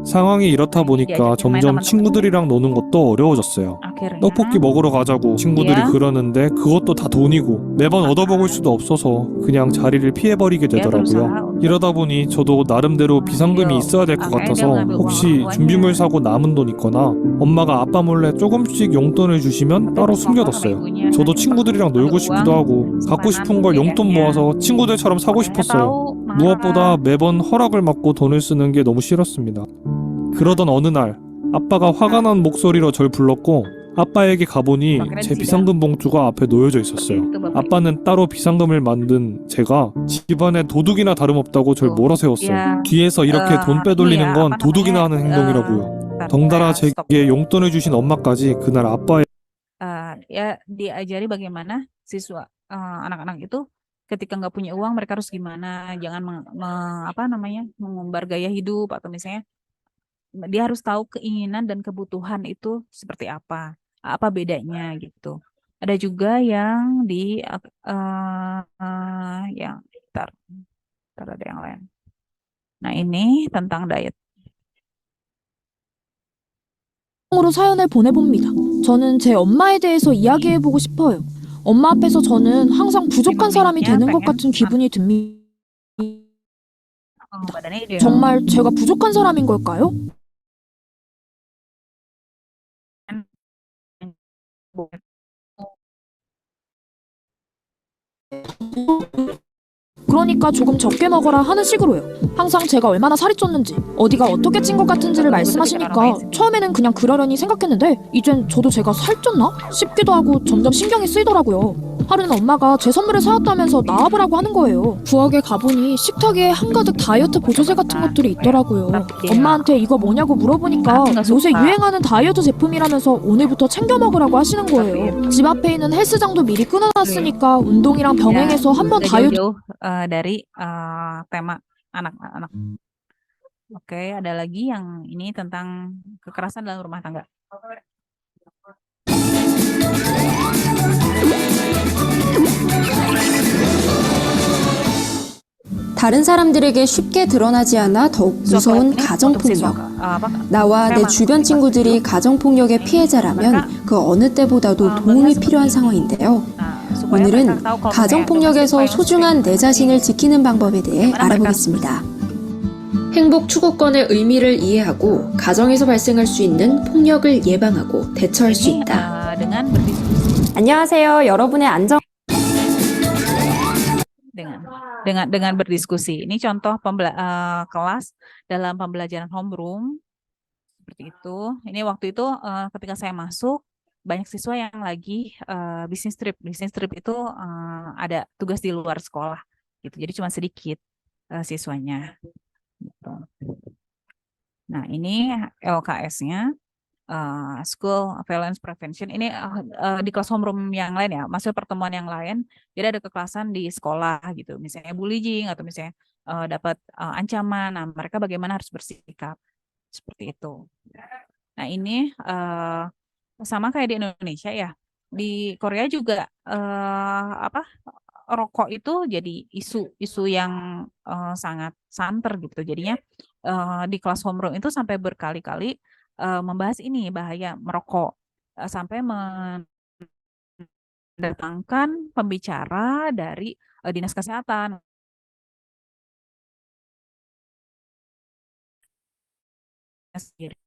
상황이 이렇다 보니까 점점 친구들이랑 노는 것도 어려워졌어요. 떡볶이 먹으러 가자고 친구들이 그러는데 그것도 다 돈이고 매번 얻어먹을 수도 없어서 그냥 자리를 피해버리게 되더라고요. 이러다 보니 저도 나름대로 비상금이 있어야 될 것 같아서 혹시 준비물 사고 남은 돈 있거나 엄마가 아빠 몰래 조금씩 용돈을 주시면 따로 숨겨뒀어요. 저도 친구들이랑 놀고 싶기도 하고 갖고 싶은 걸 용돈 모아서 친구들처럼 사고 싶었어요. 무엇보다 매번 허락을 받고 돈을 쓰는 게 너무 싫었습니다. 그러던 어느 날 아빠가 화가 난 목소리로 절 불렀고 아빠에게 가보니 제 비상금 봉투가 앞에 놓여져 있었어요. 아빠는 따로 비상금을 만든 제가 집안에 도둑이나 다름없다고 절 몰아세웠어요. 뒤에서 이렇게 돈 빼돌리는 건 도둑이나 하는 행동이라고요. 덩달아 제게 용돈을 주신 엄마까지 그날 아빠의 diajari bagaimana siswa anak-anak itu ketika nggak punya uang mereka harus gimana, jangan mengumbar gaya hidup, atau misalnya dia harus tahu keinginan dan kebutuhan itu seperti apa bedanya gitu. Ada juga yang yang ntar ada yang lain. Nah ini tentang diet. 으로 사연을 보내봅니다. 저는 제 엄마에 대해서 이야기해보고 싶어요. 엄마 앞에서 저는 항상 부족한 사람이 되는 것 같은 기분이 듭니다. 정말 제가 부족한 사람인 걸까요? 그러니까 조금 적게 먹어라 하는 식으로요. 항상 제가 얼마나 살이 쪘는지, 어디가 어떻게 찐 것 같은지를 말씀하시니까 처음에는 그냥 그러려니 생각했는데 이젠 저도 제가 살쪘나 싶기도 하고 점점 신경이 쓰이더라고요. 하루는 엄마가 제 선물을 사왔다면서 나와보라고 하는 거예요. 부엌에 가보니 식탁에 한가득 다이어트 보조제 같은 것들이 있더라고요. 엄마한테 이거 뭐냐고 물어보니까 요새 유행하는 다이어트 제품이라면서 오늘부터 챙겨 먹으라고 하시는 거예요. 집 앞에 있는 헬스장도 미리 끊어놨으니까 운동이랑 병행해서 한번 다이어트 jauh dari tema anak-anak. Oke, ada lagi yang ini tentang kekerasan dalam rumah tangga. 다른 사람들에게 쉽게 드러나지 않아 더욱 무서운 가정폭력. 나와 내 주변 친구들이 가정폭력의 피해자라면 그 어느 때보다도 도움이 필요한 상황인데요. 오늘은 가정폭력에서 소중한 내 자신을 지키는 방법에 대해 알아보겠습니다. 행복 추구권의 의미를 이해하고 가정에서 발생할 수 있는 폭력을 예방하고 대처할 수 있다. 안녕하세요. 여러분의 안정 dengan berdiskusi. Ini contoh kelas dalam pembelajaran homeroom seperti itu. Ini waktu itu ketika saya masuk banyak siswa yang lagi bisnis trip. Bisnis trip itu ada tugas di luar sekolah gitu. Jadi cuma sedikit siswanya gitu. Nah, ini LKS-nya. School Violence Prevention ini di kelas homeroom yang lain ya, masuk pertemuan yang lain, jadi ada kekerasan di sekolah gitu, misalnya bullying atau misalnya dapat ancaman, nah mereka bagaimana harus bersikap seperti itu. Nah ini sama kayak di Indonesia ya, di Korea juga rokok itu jadi isu yang sangat santer gitu, jadinya di kelas homeroom itu sampai berkali-kali membahas ini bahaya merokok sampai mendatangkan pembicara dari dinas kesehatan sendiri.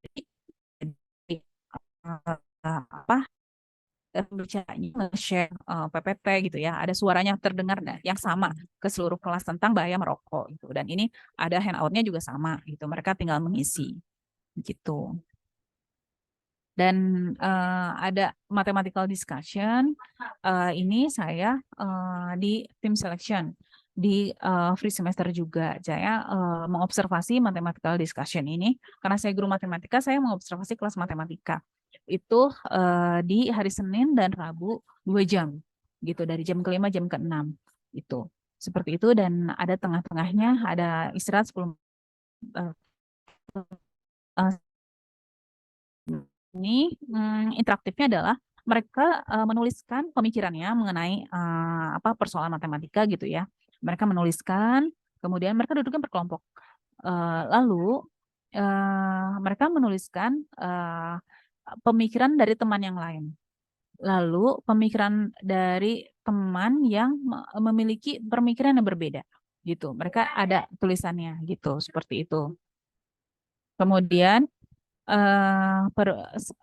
Pembicaranya nge-share PPT gitu ya, ada suaranya terdengar yang sama ke seluruh kelas tentang bahaya merokok gitu, dan ini ada handout-nya juga sama gitu, mereka tinggal mengisi gitu. Dan ada mathematical discussion, ini saya di tim selection, di free semester juga, saya mengobservasi mathematical discussion ini, karena saya guru matematika, saya mengobservasi kelas matematika, itu di hari Senin dan Rabu 2 jam, gitu, dari jam ke-5 jam ke-6, itu, seperti itu, dan ada tengah-tengahnya, ada istirahat 10 ini interaktifnya adalah mereka menuliskan pemikirannya mengenai persoalan matematika gitu ya. Mereka menuliskan, kemudian mereka duduknya berkelompok. Lalu mereka menuliskan pemikiran dari teman yang lain. Lalu pemikiran dari teman yang memiliki pemikiran yang berbeda gitu. Mereka ada tulisannya gitu, seperti itu. Kemudian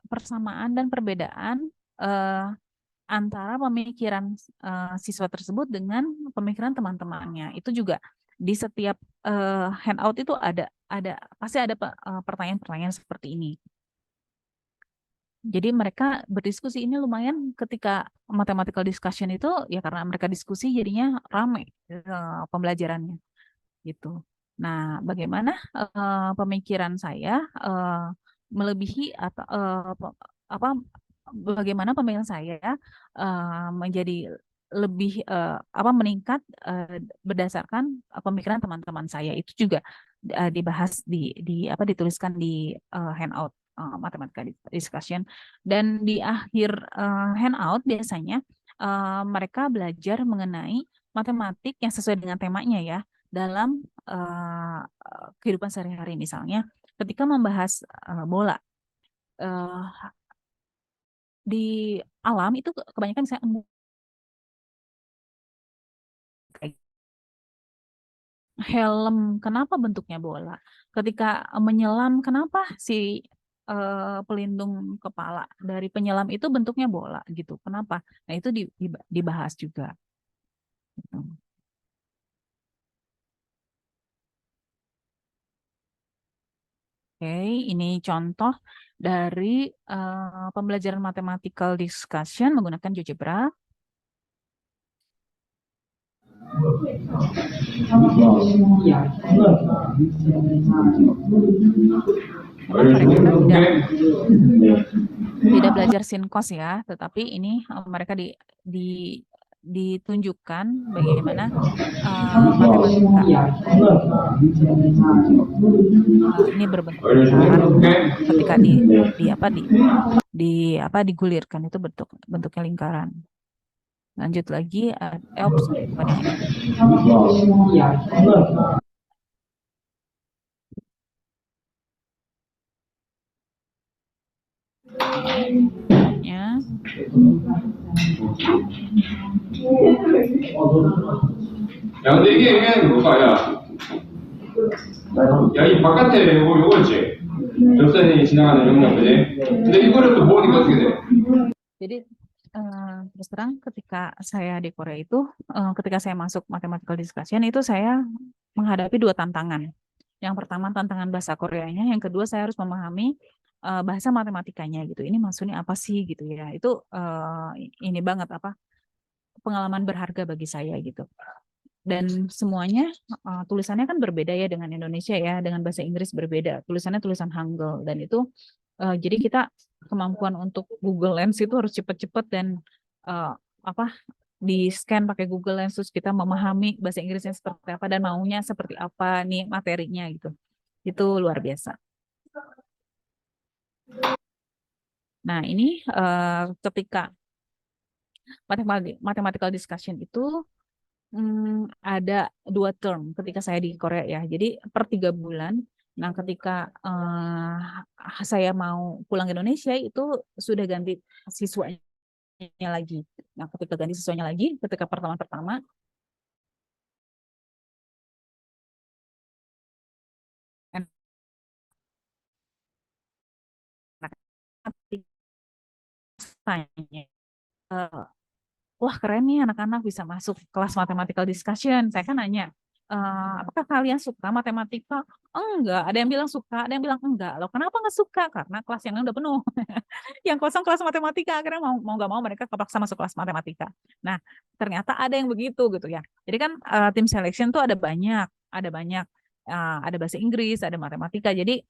persamaan dan perbedaan antara pemikiran siswa tersebut dengan pemikiran teman-temannya, itu juga di setiap handout itu pasti ada pertanyaan-pertanyaan seperti ini. Jadi mereka berdiskusi, ini lumayan ketika mathematical discussion itu ya, karena mereka diskusi jadinya ramai pembelajarannya gitu. Nah, bagaimana pemikiran saya melebihi atau bagaimana pemikiran saya menjadi lebih meningkat berdasarkan pemikiran teman-teman saya, itu juga dibahas dituliskan di handout matematika discussion, dan di akhir handout biasanya mereka belajar mengenai matematik yang sesuai dengan temanya ya, dalam kehidupan sehari-hari, misalnya ketika membahas bola di alam itu kebanyakan misalnya helm, kenapa bentuknya bola? Ketika menyelam, kenapa si pelindung kepala dari penyelam itu bentuknya bola gitu? Kenapa? Nah itu dibahas juga. Gitu. Oke, ini contoh dari pembelajaran mathematical discussion menggunakan GeoGebra. Mereka tidak belajar sin cos ya, tetapi ini mereka ditunjukkan bagaimana matematika ini berbentuk lingkaran ketika digulirkan itu bentuknya lingkaran. Lanjut lagi, sorry, bukan yang ini. Ya. 야, 근데 이게 의미하는 게 뭘까? 야, 이 바깥에 요거였지? 접선이 지나가는 영역, 그지? 근데 이거를 또 모으니까 어떻게 돼? Jadi, terus terang ketika saya di Korea itu, ketika saya masuk mathematical discussion itu saya menghadapi dua tantangan. Yang pertama tantangan bahasa Koreanya, yang kedua saya harus memahami bahasa matematikanya gitu. Ini maksudnya apa sih gitu ya? Itu ini banget pengalaman berharga bagi saya gitu. Dan semuanya tulisannya kan berbeda ya dengan Indonesia ya, dengan bahasa Inggris berbeda. Tulisannya tulisan Hangul dan itu jadi kita kemampuan untuk Google Lens itu harus cepat-cepat dan di scan pakai Google Lens terus kita memahami bahasa Inggrisnya seperti apa dan maunya seperti apa nih materinya gitu. Itu luar biasa. Nah, ini ketika mathematical discussion itu ada 2 term ketika saya di Korea ya. Jadi per 3 bulan. Nah, ketika saya mau pulang ke Indonesia itu sudah ganti siswanya lagi. Nah, ketika ganti siswanya lagi, ketika pertama-pertama tanya, wah keren nih anak-anak bisa masuk kelas mathematical discussion. Saya kan nanya, apakah kalian suka matematika? Enggak, ada yang bilang suka, ada yang bilang enggak. Loh kenapa nggak suka? Karena kelas yang lain udah penuh. Yang kosong kelas matematika, akhirnya mau nggak mau mereka kepaksa masuk kelas matematika. Nah, ternyata ada yang begitu gitu ya. Jadi kan tim selection tuh ada banyak. Ada bahasa Inggris, ada matematika. Jadi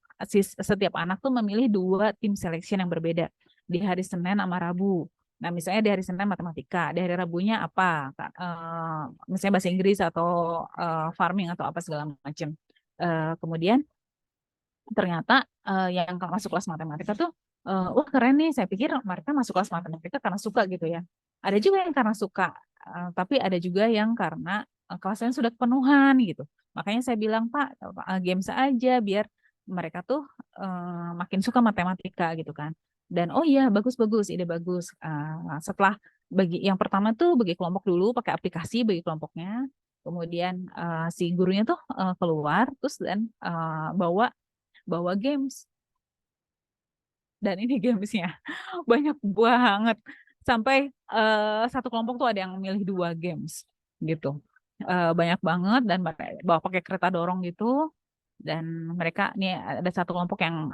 setiap anak tuh memilih 2 tim selection yang berbeda di hari Senin sama Rabu. Nah, misalnya di hari Senin matematika, di hari Rabunya apa? Misalnya bahasa Inggris atau farming atau apa segala macam. Kemudian ternyata yang masuk kelas matematika tuh, wah keren nih. Saya pikir mereka masuk kelas matematika karena suka gitu ya. Ada juga yang karena suka, tapi ada juga yang karena kelasnya sudah kepenuhan gitu. Makanya saya bilang Pak, games aja biar mereka tuh makin suka matematika gitu kan. Dan oh iya bagus-bagus, ide bagus. Setelah bagi yang pertama tuh bagi kelompok dulu pakai aplikasi bagi kelompoknya. Kemudian si gurunya tuh keluar terus dan bawa games. Dan ini gamesnya banyak banget. Sampai satu kelompok tuh ada yang milih 2 games gitu. Banyak banget dan bawa pakai kereta dorong gitu. Dan mereka nih ada satu kelompok yang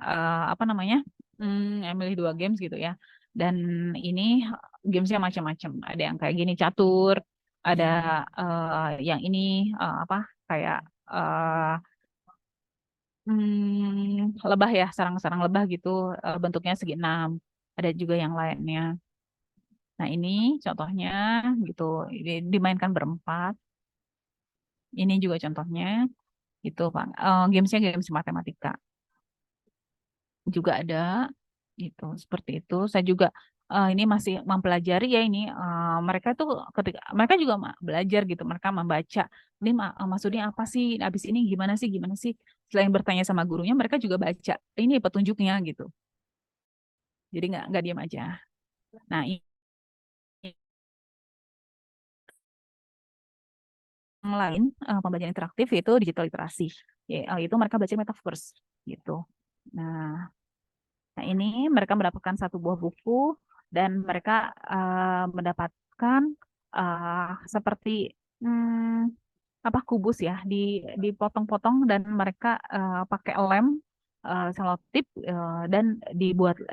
yang milih 2 games gitu ya. Dan ini gamesnya macam-macam. Ada yang kayak gini catur, ada yang ini kayak lebah ya, sarang-sarang lebah gitu, bentuknya segi 6. Ada juga yang lainnya. Nah ini contohnya gitu, dimainkan berempat. Ini juga contohnya gitu Pak. Gamesnya games matematika juga ada gitu seperti itu. Saya juga ini masih mempelajari ya ini mereka tuh ketika mereka juga belajar gitu, mereka membaca ini maksudnya apa sih, habis ini gimana sih. Selain bertanya sama gurunya, mereka juga baca ini petunjuknya gitu. Jadi nggak diam aja. Nah ini yang lain pembelajaran interaktif itu digital literasi. Itu mereka belajar metaverse gitu. Nah ini mereka mendapatkan satu buah buku dan mereka mendapatkan seperti apa kubus ya, dipotong-potong dan mereka pakai lem selotip dan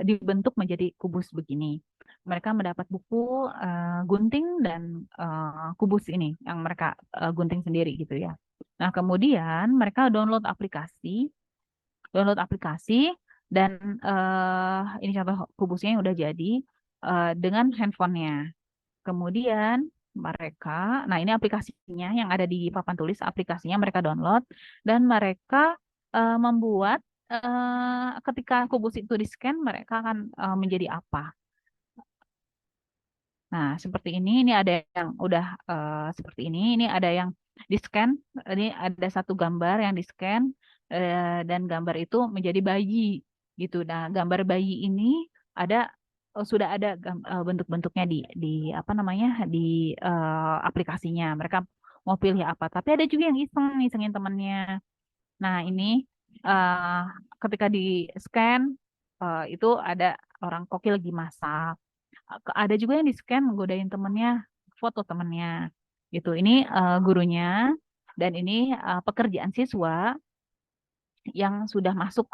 dibentuk menjadi kubus begini. Mereka mendapat buku gunting dan kubus ini yang mereka gunting sendiri gitu ya. Nah, kemudian mereka download aplikasi dan ini contoh kubusnya yang udah jadi dengan handphonenya. Kemudian mereka, nah ini aplikasinya yang ada di papan tulis, aplikasinya mereka download dan mereka membuat ketika kubus itu di-scan mereka akan menjadi apa. Nah, seperti ini ada yang udah seperti ini ada yang di-scan, ini ada satu gambar yang di-scan dan gambar itu menjadi bayi gitu. Nah, gambar bayi ini sudah ada bentuk-bentuknya di apa namanya di aplikasinya. Mereka mau pilih apa. Tapi ada juga yang isengin temannya. Nah, ini ketika di-scan itu ada orang koki lagi masak. Ada juga yang di-scan godain temennya, foto temennya gitu. Ini gurunya dan ini pekerjaan siswa yang sudah masuk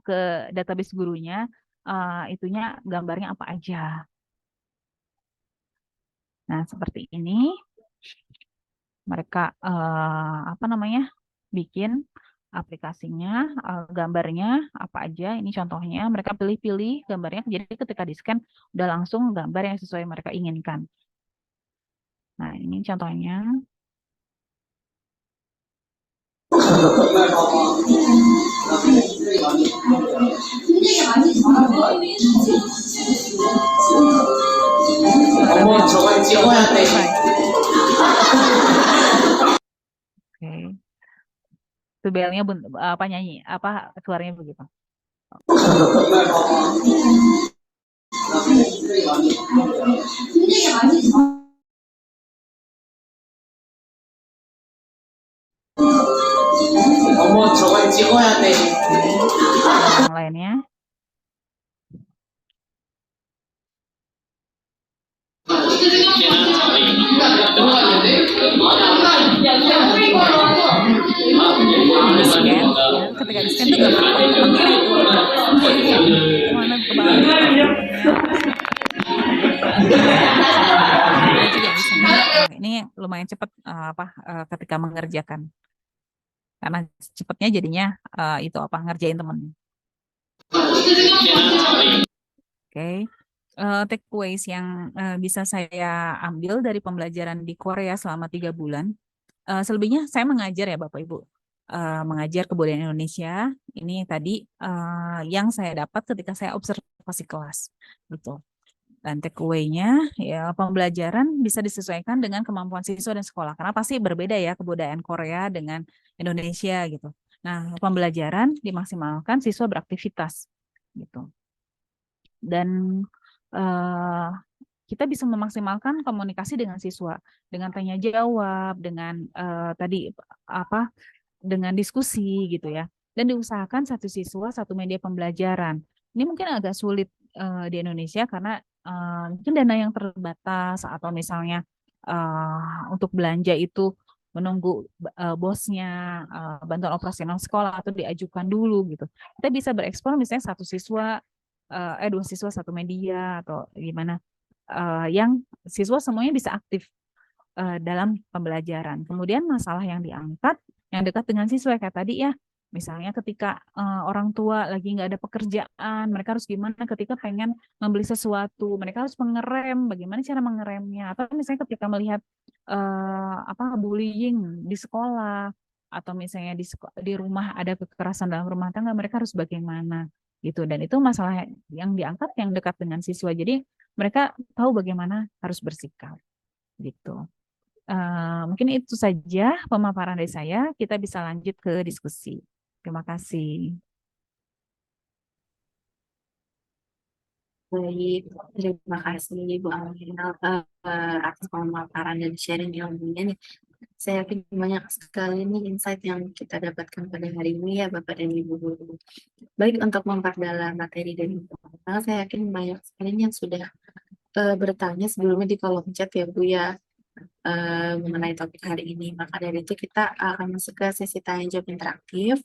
ke database gurunya, itunya gambarnya apa aja. Nah, seperti ini mereka apa namanya bikin aplikasinya, gambarnya apa aja. Ini contohnya, mereka pilih-pilih gambarnya. Jadi ketika di-scan udah langsung gambar yang sesuai mereka inginkan. Nah, ini contohnya. Oke. Itu belnya apa nyanyi, apa suaranya begitu. Yang lainnya. Di-scan, ketika di-scan itu gambar temennya itu kemana ke bawah juga bisa. Ini lumayan cepat ketika mengerjakan karena cepatnya jadinya itu apa ngerjain temen. Oke. Takeaways yang bisa saya ambil dari pembelajaran di Korea selama 3 bulan. Selebihnya saya mengajar ya Bapak Ibu. Mengajar kebudayaan Indonesia. Ini tadi yang saya dapat ketika saya observasi kelas. Gitu. Dan takeaway-nya ya pembelajaran bisa disesuaikan dengan kemampuan siswa dan sekolah. Karena pasti berbeda ya kebudayaan Korea dengan Indonesia gitu. Nah, pembelajaran dimaksimalkan siswa beraktivitas gitu. Dan kita bisa memaksimalkan komunikasi dengan siswa dengan tanya jawab, dengan tadi apa dengan diskusi gitu ya. Dan diusahakan satu siswa satu media pembelajaran. Ini mungkin agak sulit di Indonesia karena mungkin dana yang terbatas atau misalnya untuk belanja itu menunggu bosnya bantuan operasional sekolah atau diajukan dulu gitu. Kita bisa berekspor misalnya dua siswa satu media atau gimana yang siswa semuanya bisa aktif dalam pembelajaran. Kemudian masalah yang diangkat yang dekat dengan siswa kayak tadi ya, misalnya ketika orang tua lagi nggak ada pekerjaan, mereka harus gimana ketika pengen membeli sesuatu, mereka harus mengerem, bagaimana cara mengeremnya, atau misalnya ketika melihat bullying di sekolah atau misalnya di rumah ada kekerasan dalam rumah tangga, mereka harus bagaimana gitu. Dan itu masalah yang diangkat yang dekat dengan siswa, jadi mereka tahu bagaimana harus bersikap gitu. Mungkin itu saja pemaparan dari saya. Kita bisa lanjut ke diskusi. Terima kasih. Baik, terima kasih Bu Aminah atas pemaparan dan sharing ilmunya nih. Saya yakin banyak sekali nih insight yang kita dapatkan pada hari ini ya Bapak dan Ibu guru. Baik, untuk memperdalam materi dan informasi, saya yakin banyak sekali yang sudah bertanya sebelumnya di kolom chat ya Bu ya. mengenai topik hari ini. Maka dari itu kita akan masuk ke sesi tanya jawab interaktif.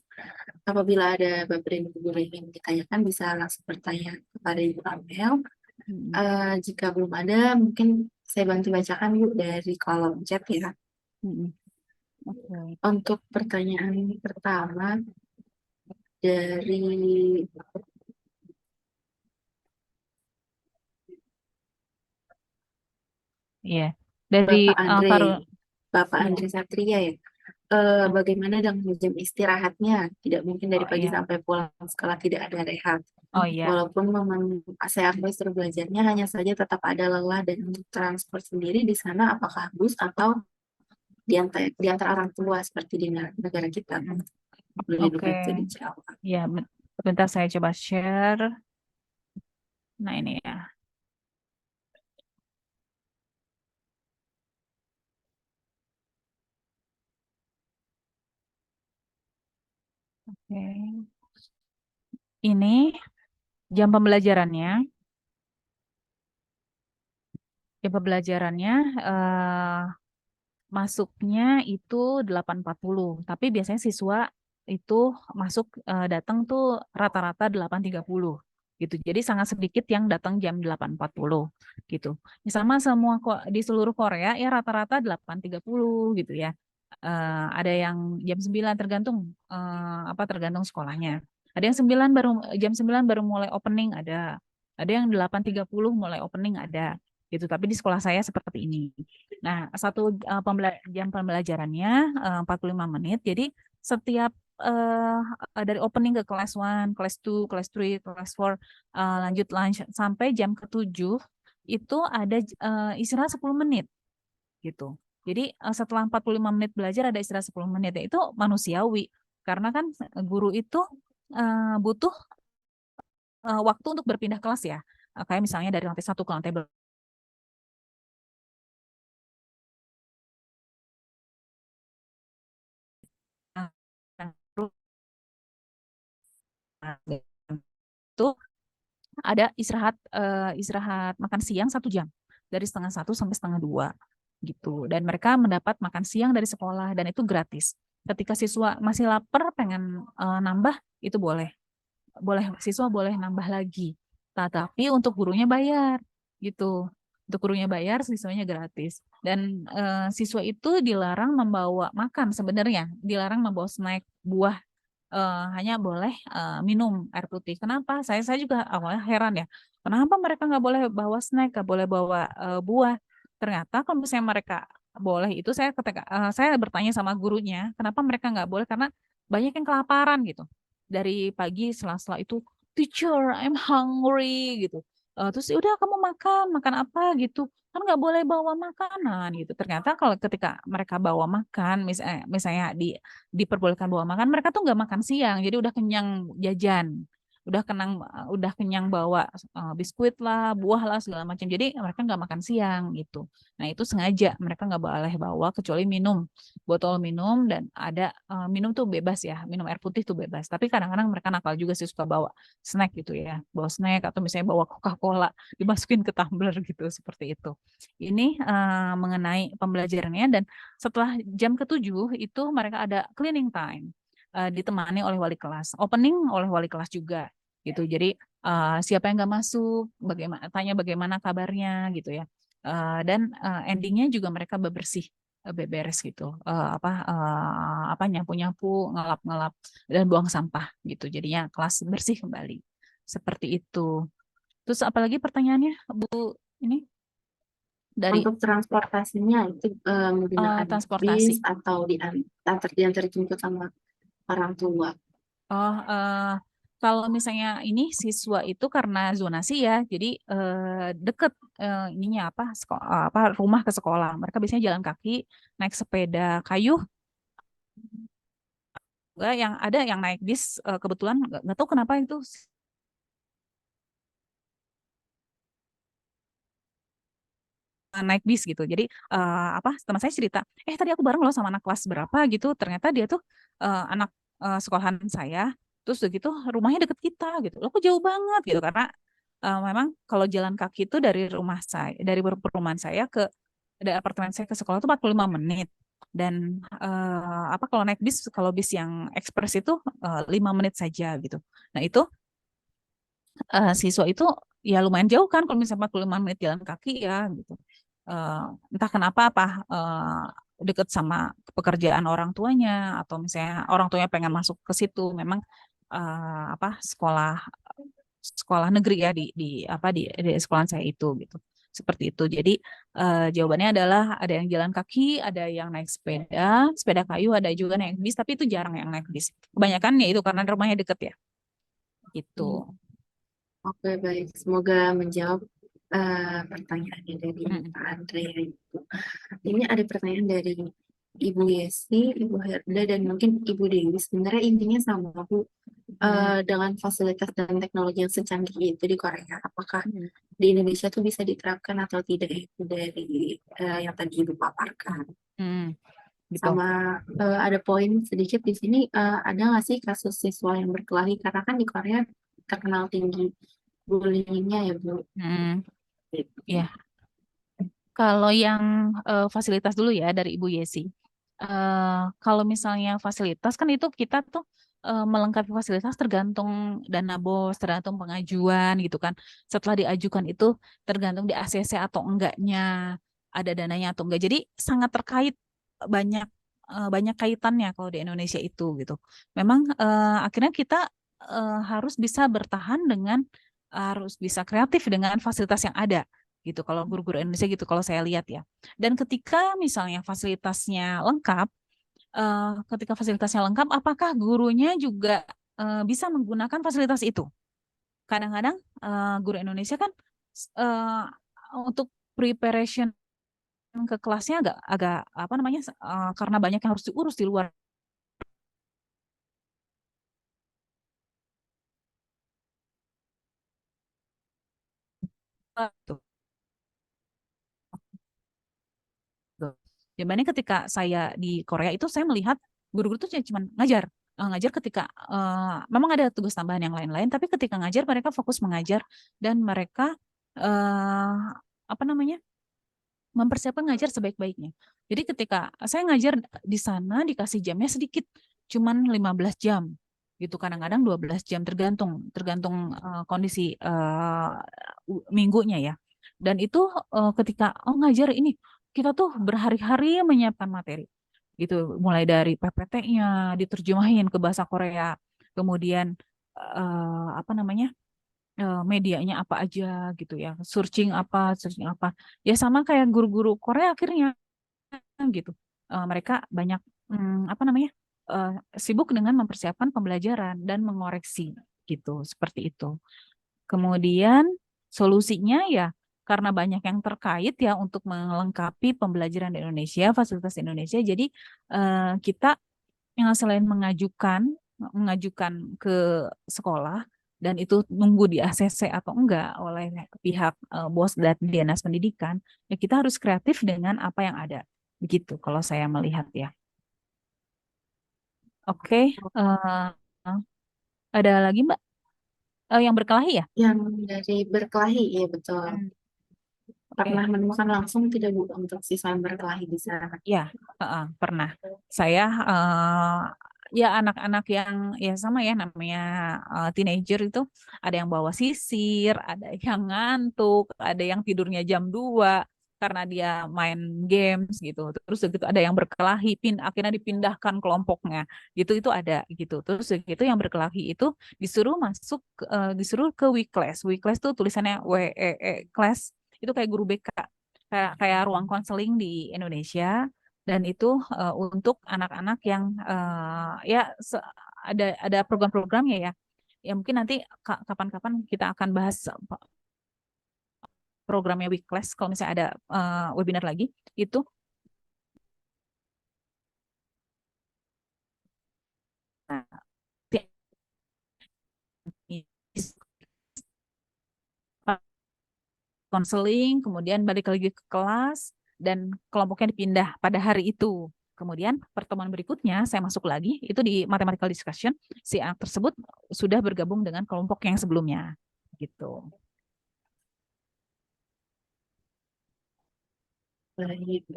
Apabila ada Bapak dan Ibu guru yang ingin ditanyakan, bisa langsung bertanya kepada Ibu Amel. Jika belum ada, mungkin saya bantu bacakan Bu dari kolom chat ya. Oke. Untuk pertanyaan pertama dari Iya. Dari Bapak Andre Satria ya. Bagaimana dengan jam istirahatnya? Tidak mungkin dari pagi sampai pulang sekolah tidak ada rehat. Oh iya. Walaupun memang saya akui seru belajarnya, hanya saja tetap ada lelah, dan untuk transport sendiri di sana apakah bus atau di antara orang tua seperti di negara kita? Lebih begitu dijawab. Ya, bentar saya coba share. Nah ini ya. Oke. Ini jam pembelajarannya. Jam pembelajarannya masuknya itu 8.40, tapi biasanya siswa itu masuk datang tuh rata-rata 8.30 gitu. Jadi sangat sedikit yang datang jam 8.40 gitu. Sama semua di seluruh Korea ya rata-rata 8.30 gitu ya. Ada yang jam 9 tergantung tergantung sekolahnya. Ada yang jam 9 baru mulai opening ada. Ada yang 8.30 mulai opening ada gitu. Tapi di sekolah saya seperti ini. Nah, satu jam pembelajarannya 45 menit. Jadi setiap dari opening ke kelas 1, kelas 2, kelas 3, kelas 4, lanjut lunch sampai jam ke-7 itu ada istirahat 10 menit gitu. Jadi setelah 45 menit belajar ada istirahat 10 menit. Itu manusiawi. Karena kan guru itu butuh waktu untuk berpindah kelas ya. Kayak misalnya dari lantai 1 ke lantai itu ada istirahat makan siang 1 jam dari setengah 1 sampai setengah 2 gitu, dan mereka mendapat makan siang dari sekolah dan itu gratis. Ketika siswa masih lapar pengen nambah itu boleh siswa boleh nambah lagi, tapi untuk gurunya bayar gitu. Untuk gurunya bayar, siswanya gratis. Dan siswa itu dilarang membawa makan, sebenarnya dilarang membawa snack, buah, hanya boleh minum air putih. Kenapa? Saya juga awalnya heran ya, kenapa mereka nggak boleh bawa snack, nggak boleh bawa buah. Ternyata kalau misalnya mereka boleh itu, saya bertanya sama gurunya, kenapa mereka nggak boleh, karena banyak yang kelaparan gitu. Dari pagi sela-sela itu, teacher, I'm hungry gitu. Terus udah kamu makan apa gitu. Kan nggak boleh bawa makanan gitu. Ternyata kalau ketika mereka bawa makan, misalnya diperbolehkan bawa makan, mereka tuh nggak makan siang, jadi udah kenyang jajan, udah kenyang bawa biskuit lah, buah lah, segala macam. Jadi mereka nggak makan siang gitu. Nah itu sengaja mereka nggak boleh bawa kecuali minum, botol minum, dan ada minum tuh bebas ya, minum air putih tuh bebas. Tapi kadang-kadang mereka nakal juga sih, suka bawa snack gitu ya, bawa snack atau misalnya bawa Coca-Cola dimasukin ke tumbler gitu, seperti itu. Ini mengenai pembelajarannya. Dan setelah jam ke-7 itu mereka ada cleaning time, ditemani oleh wali kelas, opening oleh wali kelas juga gitu. Jadi siapa yang nggak masuk, tanya bagaimana kabarnya gitu ya. Dan endingnya juga mereka bebersih, beberes gitu, nyapu-nyapu, ngelap-ngelap, dan buang sampah gitu. Jadinya kelas bersih kembali. Seperti itu. Terus apalagi pertanyaannya, Bu? Ini untuk transportasinya itu menggunakan bis atau diantar jemput sama orang tua. Kalau misalnya ini siswa itu karena zonasi ya, jadi deket ininya rumah ke sekolah. Mereka biasanya jalan kaki, naik sepeda kayu. Yang ada yang naik bis, kebetulan nggak tahu kenapa itu naik bis gitu. Jadi teman saya cerita, tadi aku bareng loh sama anak kelas berapa gitu. Ternyata dia tuh anak sekolahan saya. Terus begitu rumahnya deket kita gitu. Loh kok jauh banget gitu, karena memang kalau jalan kaki itu dari perumahan saya ke dari apartemen saya ke sekolah itu 45 menit. Dan kalau naik bis, kalau bis yang ekspres itu 5 menit saja gitu. Nah itu siswa itu ya lumayan jauh kan kalau misalnya 45 menit jalan kaki ya gitu. Entah kenapa deket sama pekerjaan orang tuanya atau misalnya orang tuanya pengen masuk ke situ, memang sekolah negeri ya di sekolah saya itu gitu. Seperti itu. Jadi jawabannya adalah ada yang jalan kaki, ada yang naik sepeda kayu, ada juga naik bis, tapi itu jarang yang naik bis. Kebanyakan ya itu karena rumahnya deket ya. Gitu. Oke, baik. Semoga menjawab pertanyaannya dari Pak Andre. Ini ada pertanyaan dari Ibu Yesi, Ibu Herda, dan mungkin Ibu Dewi. Sebenarnya intinya sama, Bu. Dengan fasilitas dan teknologi yang secanggih itu di Korea, apakah di Indonesia tuh bisa diterapkan atau tidak, itu dari yang tadi Ibu paparkan. Sama ada poin sedikit di sini, ada nggak sih kasus siswa yang berkelahi, karena kan di Korea terkenal tinggi bullyingnya ya, Bu. Ya. Kalau yang fasilitas dulu ya dari Ibu Yesi. Kalau misalnya fasilitas kan itu kita tuh melengkapi fasilitas tergantung dana BOS, tergantung pengajuan gitu kan. Setelah diajukan itu tergantung di ACC atau enggaknya, ada dananya atau enggak. Jadi sangat terkait, banyak kaitannya kalau di Indonesia itu gitu. Memang akhirnya kita harus bisa bertahan harus bisa kreatif dengan fasilitas yang ada gitu. Kalau guru-guru Indonesia gitu kalau saya lihat ya. Dan ketika misalnya ketika fasilitasnya lengkap, apakah gurunya juga bisa menggunakan fasilitas itu? Kadang-kadang guru Indonesia kan untuk preparation ke kelasnya agak karena banyak yang harus diurus di luar. Dibanding ketika saya di Korea itu saya melihat guru-guru itu cuma ngajar ketika memang ada tugas tambahan yang lain-lain, tapi ketika ngajar mereka fokus mengajar dan mereka mempersiapkan ngajar sebaik-baiknya. Jadi ketika saya ngajar di sana dikasih jamnya sedikit, cuman 15 jam gitu, kadang-kadang 12 jam tergantung kondisi minggunya ya. Dan itu ketika ngajar ini kita tuh berhari-hari menyiapkan materi gitu, mulai dari PPT-nya diterjemahin ke bahasa Korea, kemudian medianya apa aja gitu ya, searching apa ya, sama kayak guru-guru Korea akhirnya gitu. Mereka banyak sibuk dengan mempersiapkan pembelajaran dan mengoreksi gitu, seperti itu. Kemudian solusinya ya karena banyak yang terkait ya untuk melengkapi pembelajaran di Indonesia, fasilitas Indonesia. Jadi kita yang selain mengajukan ke sekolah dan itu nunggu di ACC atau enggak oleh pihak BOS dan Dinas Pendidikan, ya kita harus kreatif dengan apa yang ada. Begitu kalau saya melihat ya. Oke, ada lagi Mbak? Yang berkelahi ya? Yang dari berkelahi, ya betul. Pernah menemukan langsung tidak, Bu, untuk siswa yang berkelahi di sana? Ya, pernah. Saya ya anak-anak yang ya sama ya, namanya teenager itu ada yang bawa sisir, ada yang ngantuk, ada yang tidurnya jam 2 karena dia main games gitu. Terus gitu ada yang berkelahi, akhirnya dipindahkan kelompoknya. Itu ada gitu. Terus gitu yang berkelahi itu disuruh ke weekly class. Weekly class tuh tulisannya WEE class. Itu kayak guru BK. Kayak ruang konseling di Indonesia, dan itu untuk anak-anak yang ya ada program-programnya ya. Ya mungkin nanti kapan-kapan kita akan bahas programnya week class kalau misalnya ada webinar lagi itu. Nah, konseling, kemudian balik lagi ke kelas, dan kelompoknya dipindah pada hari itu. Kemudian pertemuan berikutnya saya masuk lagi, itu di mathematical discussion, si anak tersebut sudah bergabung dengan kelompok yang sebelumnya. Gitu. Baik,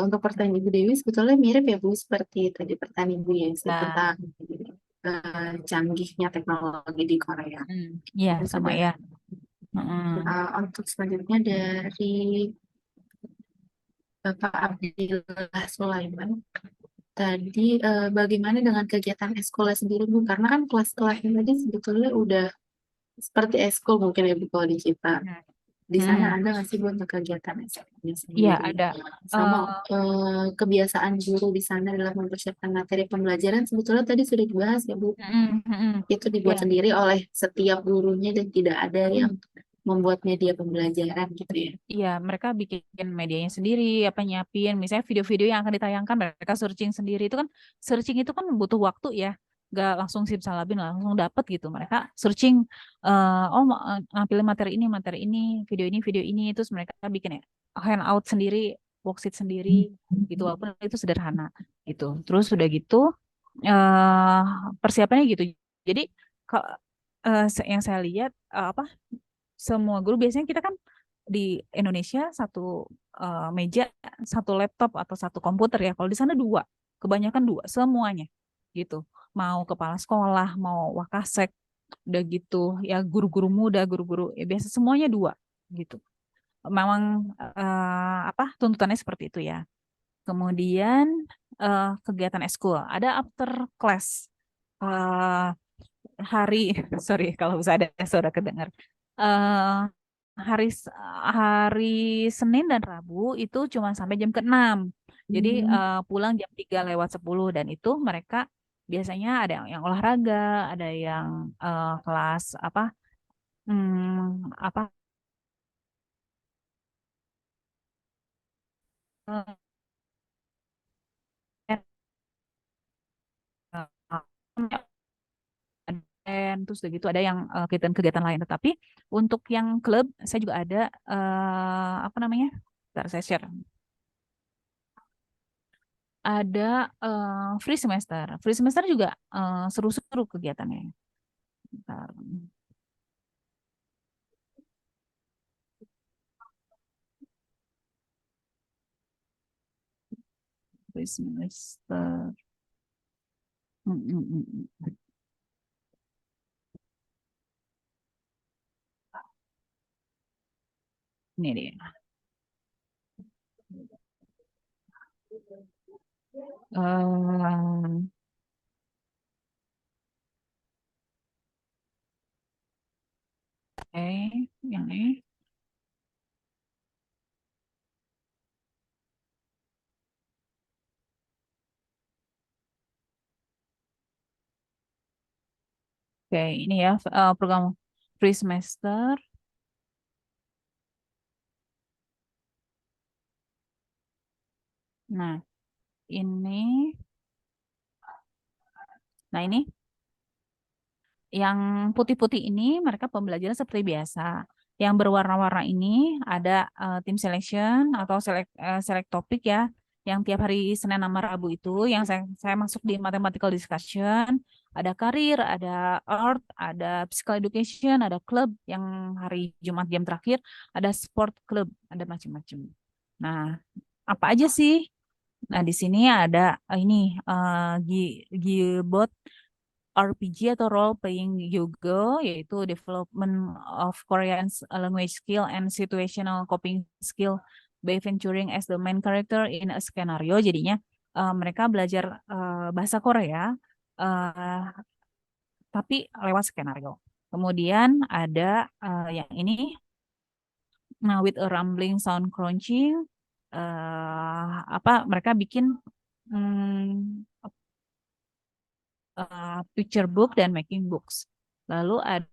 untuk pertanyaan Ibu Dewi sebetulnya mirip ya Bu seperti tadi pertanyaan Ibu ya tentang canggihnya teknologi di Korea. Iya, Dan sama sudah ya. untuk selanjutnya dari Bapak Abdillah Sulaiman. Tadi bagaimana dengan kegiatan eskulnya sendiri Bu? Karena kan kelas-kelasnya tadi sebetulnya udah seperti eskul mungkin ya Bu kalau di kita. Di sana ada nggak sih Bu untuk kegiatan eskulnya Iya, sendiri? ada. Sama kebiasaan guru di sana dalam mempersiapkan materi pembelajaran sebetulnya tadi sudah dibahas ya Bu. Itu dibuat Iya. sendiri oleh setiap gurunya dan tidak ada yang membuat media pembelajaran gitu ya. Iya, mereka bikin medianya sendiri, apa nyiapin, misalnya video-video yang akan ditayangkan, mereka searching sendiri. Itu kan searching itu kan butuh waktu ya, nggak langsung simsalabim langsung dapet gitu. Mereka searching, ngambilin materi ini, video ini, terus mereka bikin ya handout sendiri, worksheet sendiri, gitu. Walaupun itu sederhana gitu. Terus udah gitu, persiapannya gitu. Jadi yang saya lihat semua guru biasanya kita kan di Indonesia satu meja, satu laptop atau satu komputer ya. Kalau di sana dua, kebanyakan dua semuanya gitu. Mau kepala sekolah, mau wakasek, udah gitu ya guru-guru muda, guru-guru ya biasa semuanya dua gitu. Memang tuntutannya seperti itu ya. Kemudian kegiatan eskul, ada after class hari sorry kalau bisa ada suara kedengar. Hari Senin dan Rabu itu cuma sampai jam ke-6. Jadi pulang jam 3:50 dan itu mereka biasanya ada yang olahraga, ada yang kelas apa terus udah gitu ada yang kegiatan-kegiatan lain. Tetapi untuk yang klub saya juga ada apa namanya? Bentar, saya share. Ada free semester. Free semester juga seru-seru kegiatannya. Bentar. Free semester. Ini dia. Yang ini. Oke, ini ya program free semester. Nah, ini yang putih-putih ini mereka pembelajaran seperti biasa. Yang berwarna-warna ini ada tim selection atau select topik ya, yang tiap hari Senin sama Rabu itu, yang saya masuk di mathematical discussion, ada karir, ada art, ada physical education, ada club yang hari Jumat jam terakhir, ada sport club, ada macam-macam. Nah, apa aja sih? Nah, di sini ada ini Gilbot RPG atau role playing yoga, yaitu development of Korean language skill and situational coping skill by venturing as the main character in a scenario. Jadinya mereka belajar bahasa Korea tapi lewat skenario. Kemudian ada yang ini, nah with a rumbling sound crunching, mereka bikin picture book dan making books. Lalu ada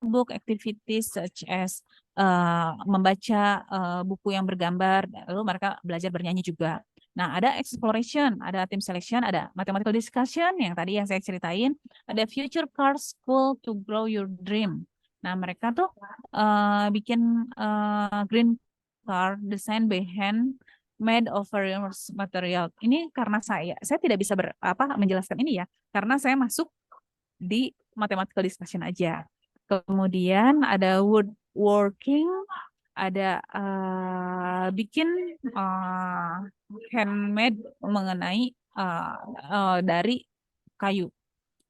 book activities such as membaca buku yang bergambar, lalu mereka belajar bernyanyi juga. Nah, ada exploration, ada team selection, ada mathematical discussion yang tadi yang saya ceritain, ada future car school to grow your dream. Nah, mereka tuh bikin green car design by hand made of various material. Ini karena saya tidak bisa menjelaskan ini ya, karena saya masuk di mathematical discussion aja. Kemudian ada woodworking, ada bikin handmade mengenai dari kayu.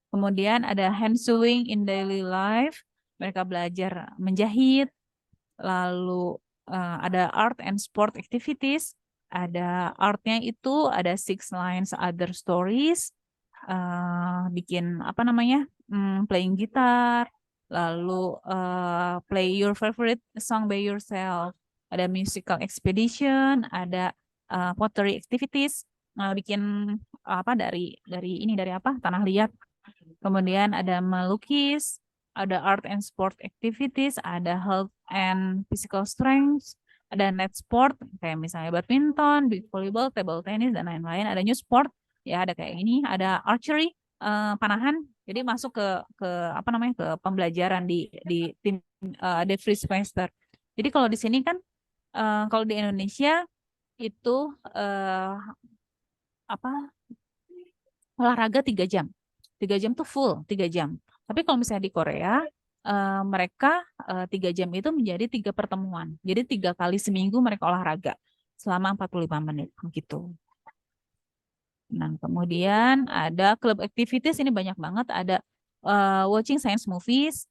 Kemudian ada hand sewing in daily life, mereka belajar menjahit. Lalu ada art and sport activities, ada artnya itu ada 6 lines other stories, bikin apa namanya, playing gitar, lalu play your favorite song by yourself, ada musical expedition, ada pottery activities, bikin apa dari apa, tanah liat. Kemudian ada melukis, ada art and sport activities, ada health and physical strength, ada net sport kayak misalnya badminton, beach volleyball, table tennis dan lain-lain. Ada new sport, ya ada kayak ini, ada archery, panahan. Jadi masuk ke apa namanya, ke pembelajaran di tim the free semester. Jadi kalau di sini kan kalau di Indonesia itu apa, olahraga 3 jam. 3 jam tuh full 3 jam. Tapi kalau misalnya di Korea, mereka 3 jam itu menjadi 3 pertemuan. Jadi 3 kali seminggu mereka olahraga selama 45 menit gitu. Nah, kemudian ada club activities, ini banyak banget. Ada watching science movies,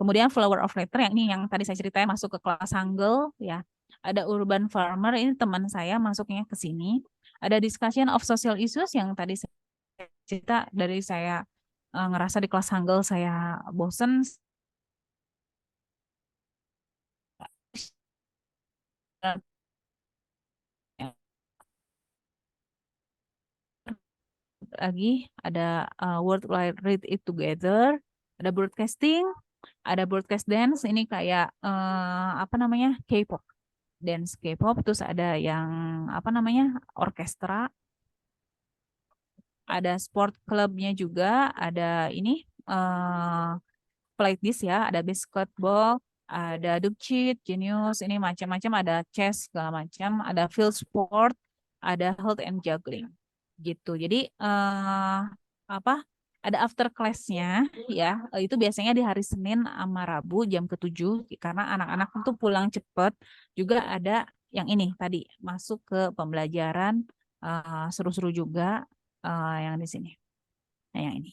kemudian flower of letter, yang ini yang tadi saya ceritain masuk ke kelas Hangul ya. Ada urban farmer, ini teman saya masuknya ke sini. Ada discussion of social issues yang tadi saya cerita, dari saya ngerasa di kelas Hangul saya bosen. Lagi ada World Wide Read It Together, ada broadcasting, ada broadcast dance, ini kayak apa namanya, K-pop, dance K-pop. Terus ada yang apa namanya, orkestra, ada sport clubnya juga, ada ini play this ya, ada basketball, ada dukcit, genius, ini macam-macam, ada chess segala macam, ada field sport, ada health and juggling gitu. Jadi apa, ada after class-nya ya, itu biasanya di hari Senin sama Rabu jam ke-7 karena anak-anak itu pulang cepat. Juga ada yang ini tadi masuk ke pembelajaran seru-seru juga yang di sini. Nah, yang ini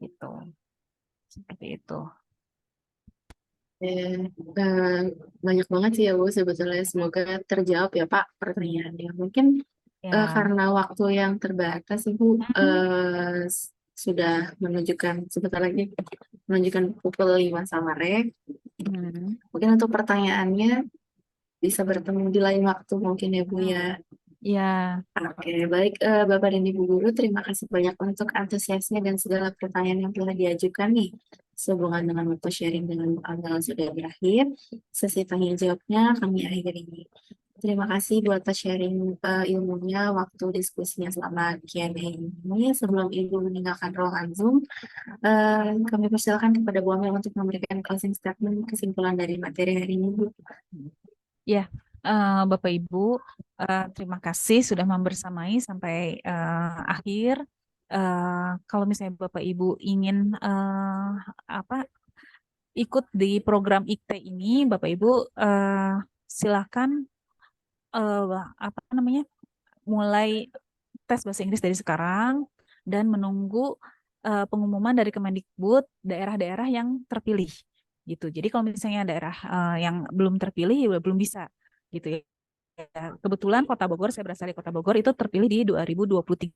gitu. Seperti itu. Banyak banget sih ya Bu sebetulnya, semoga terjawab ya Pak pertanyaannya. Mungkin karena waktu yang terbatas Ibu sudah menunjukkan sebentar lagi menunjukkan pukul 5 sore. Mungkin untuk pertanyaannya bisa bertemu di lain waktu mungkin ya Bu ya. Ya. Oke, baik Bapak dan Ibu Guru, terima kasih banyak untuk antusiasnya dan segala pertanyaan yang telah diajukan nih. Sehubungan dengan waktu sharing dengan Angga sudah berakhir, sesi tanya jawabnya kami akhiri. Terima kasih buat sharing ilmunya, waktu diskusinya selama Q&A ini. Sebelum Ibu meninggalkan ruangan Zoom, kami persilakan kepada Bu Amel untuk memberikan closing statement kesimpulan dari materi hari ini, Bu. Ya, Bapak Ibu, terima kasih sudah membersamai sampai akhir. Kalau misalnya Bapak Ibu ingin ikut di program IKT ini, Bapak Ibu silakan mulai tes bahasa Inggris dari sekarang dan menunggu pengumuman dari Kemendikbud daerah-daerah yang terpilih gitu. Jadi kalau misalnya daerah yang belum terpilih ya belum bisa gitu ya. Kebetulan Kota Bogor, saya berasal dari Kota Bogor, itu terpilih di 2023.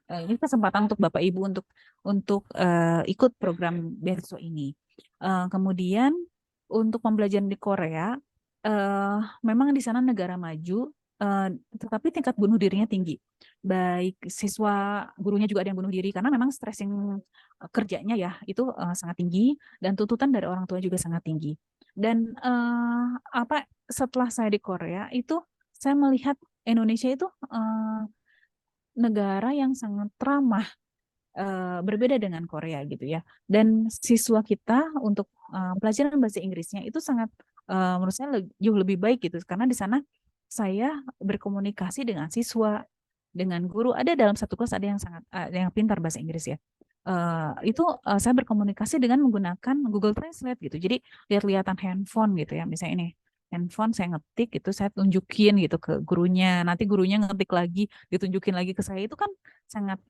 Ini kesempatan untuk Bapak Ibu untuk ikut program beasiswa ini. Kemudian untuk pembelajaran di Korea, memang di sana negara maju, tetapi tingkat bunuh dirinya tinggi. Baik siswa, gurunya juga ada yang bunuh diri karena memang stressing kerjanya ya itu sangat tinggi, dan tuntutan dari orang tua juga sangat tinggi. Dan setelah saya di Korea itu saya melihat Indonesia itu negara yang sangat ramah berbeda dengan Korea gitu ya. Dan siswa kita untuk pelajaran bahasa Inggrisnya itu sangat menurut saya jauh lebih baik gitu karena di sana saya berkomunikasi dengan siswa, dengan guru. Ada dalam satu kelas ada yang sangat ada yang pintar bahasa Inggris ya. Saya berkomunikasi dengan menggunakan Google Translate gitu. Jadi lihat-lihatan handphone gitu ya. Misalnya ini handphone saya ngetik itu saya tunjukin gitu ke gurunya. Nanti gurunya ngetik lagi, ditunjukin lagi ke saya. Itu kan sangat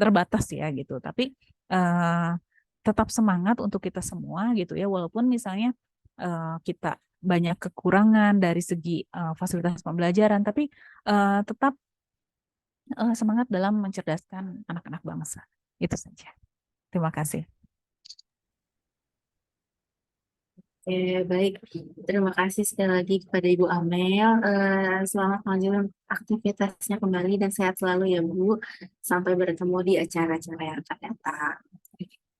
terbatas ya gitu. Tapi tetap semangat untuk kita semua gitu ya. Walaupun misalnya kita banyak kekurangan dari segi fasilitas pembelajaran, tapi tetap semangat dalam mencerdaskan anak-anak bangsa. Itu saja. Terima kasih. Baik, terima kasih sekali lagi kepada Ibu Amel. Selamat melanjutkan aktivitasnya kembali dan sehat selalu ya Bu. Sampai bertemu di acara-acara yang akan datang.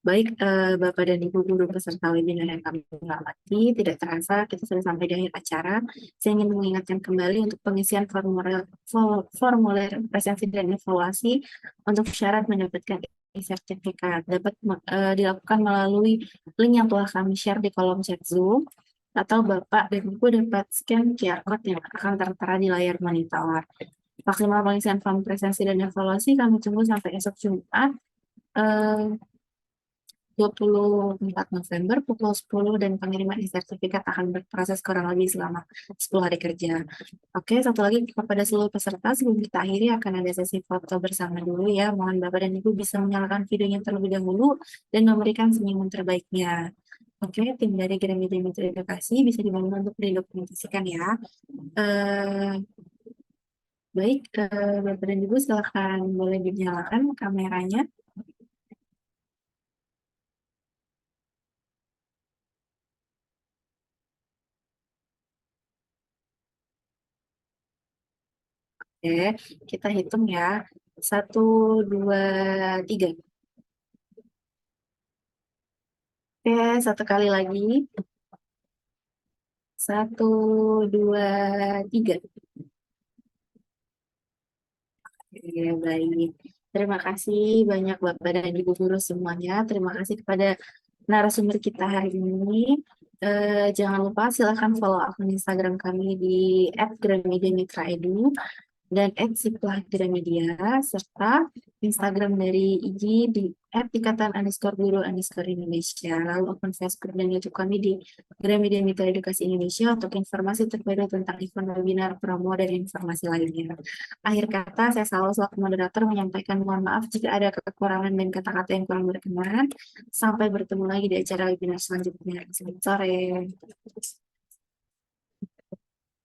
Baik, Bapak dan Ibu guru peserta webinar yang kami hormati, tidak terasa kita sudah sampai di akhir acara. Saya ingin mengingatkan kembali untuk pengisian formulir presensi dan evaluasi untuk syarat mendapatkan sertifikat dapat dilakukan melalui link yang telah kami share di kolom chat Zoom atau Bapak dan Ibu dapat scan QR code yang akan tertera di layar monitor. Maksimal pengisian form presensi dan evaluasi kami tunggu sampai esok Jumat 24 November pukul 10 dan pengiriman sertifikat akan berproses kurang lebih selama 10 hari kerja. Oke, satu lagi kepada seluruh peserta sebelum kita akhiri akan ada sesi foto bersama dulu ya. Mohon Bapak dan Ibu bisa menyalakan videonya terlebih dahulu dan memberikan senyuman terbaiknya. Oke, tim dari Gramedia Mitra Edukasi bisa dibantu untuk didokumentasikan ya. Baik, Bapak dan Ibu silakan boleh dinyalakan kameranya. Oke, kita hitung ya. 1, 2, 3. Oke, satu kali lagi. 1, 2, 3. Oke, baik. Terima kasih banyak Bapak dan Ibu guru semuanya. Terima kasih kepada narasumber kita hari ini. Jangan lupa silahkan follow akun Instagram kami di @gramedia-mitra-edu dan @siplah-gramedia serta Instagram dari IGI di @ikatan_guru_indonesia. Lalu akun Facebook dan YouTube kami di Gramedia Mitra Edukasi Indonesia untuk informasi terbaru tentang event webinar, promo, dan informasi lainnya. Akhir kata, saya selalu selaku moderator menyampaikan mohon maaf jika ada kekurangan dan kata-kata yang kurang berkenan. Sampai bertemu lagi di acara webinar selanjutnya. Selamat sore.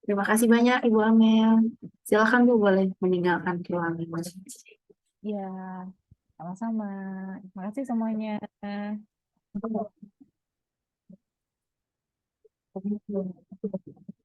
Terima kasih banyak Ibu Amel. Silakan Bu boleh meninggalkan ruangan. Ya, sama-sama. Terima kasih semuanya. Terima kasih.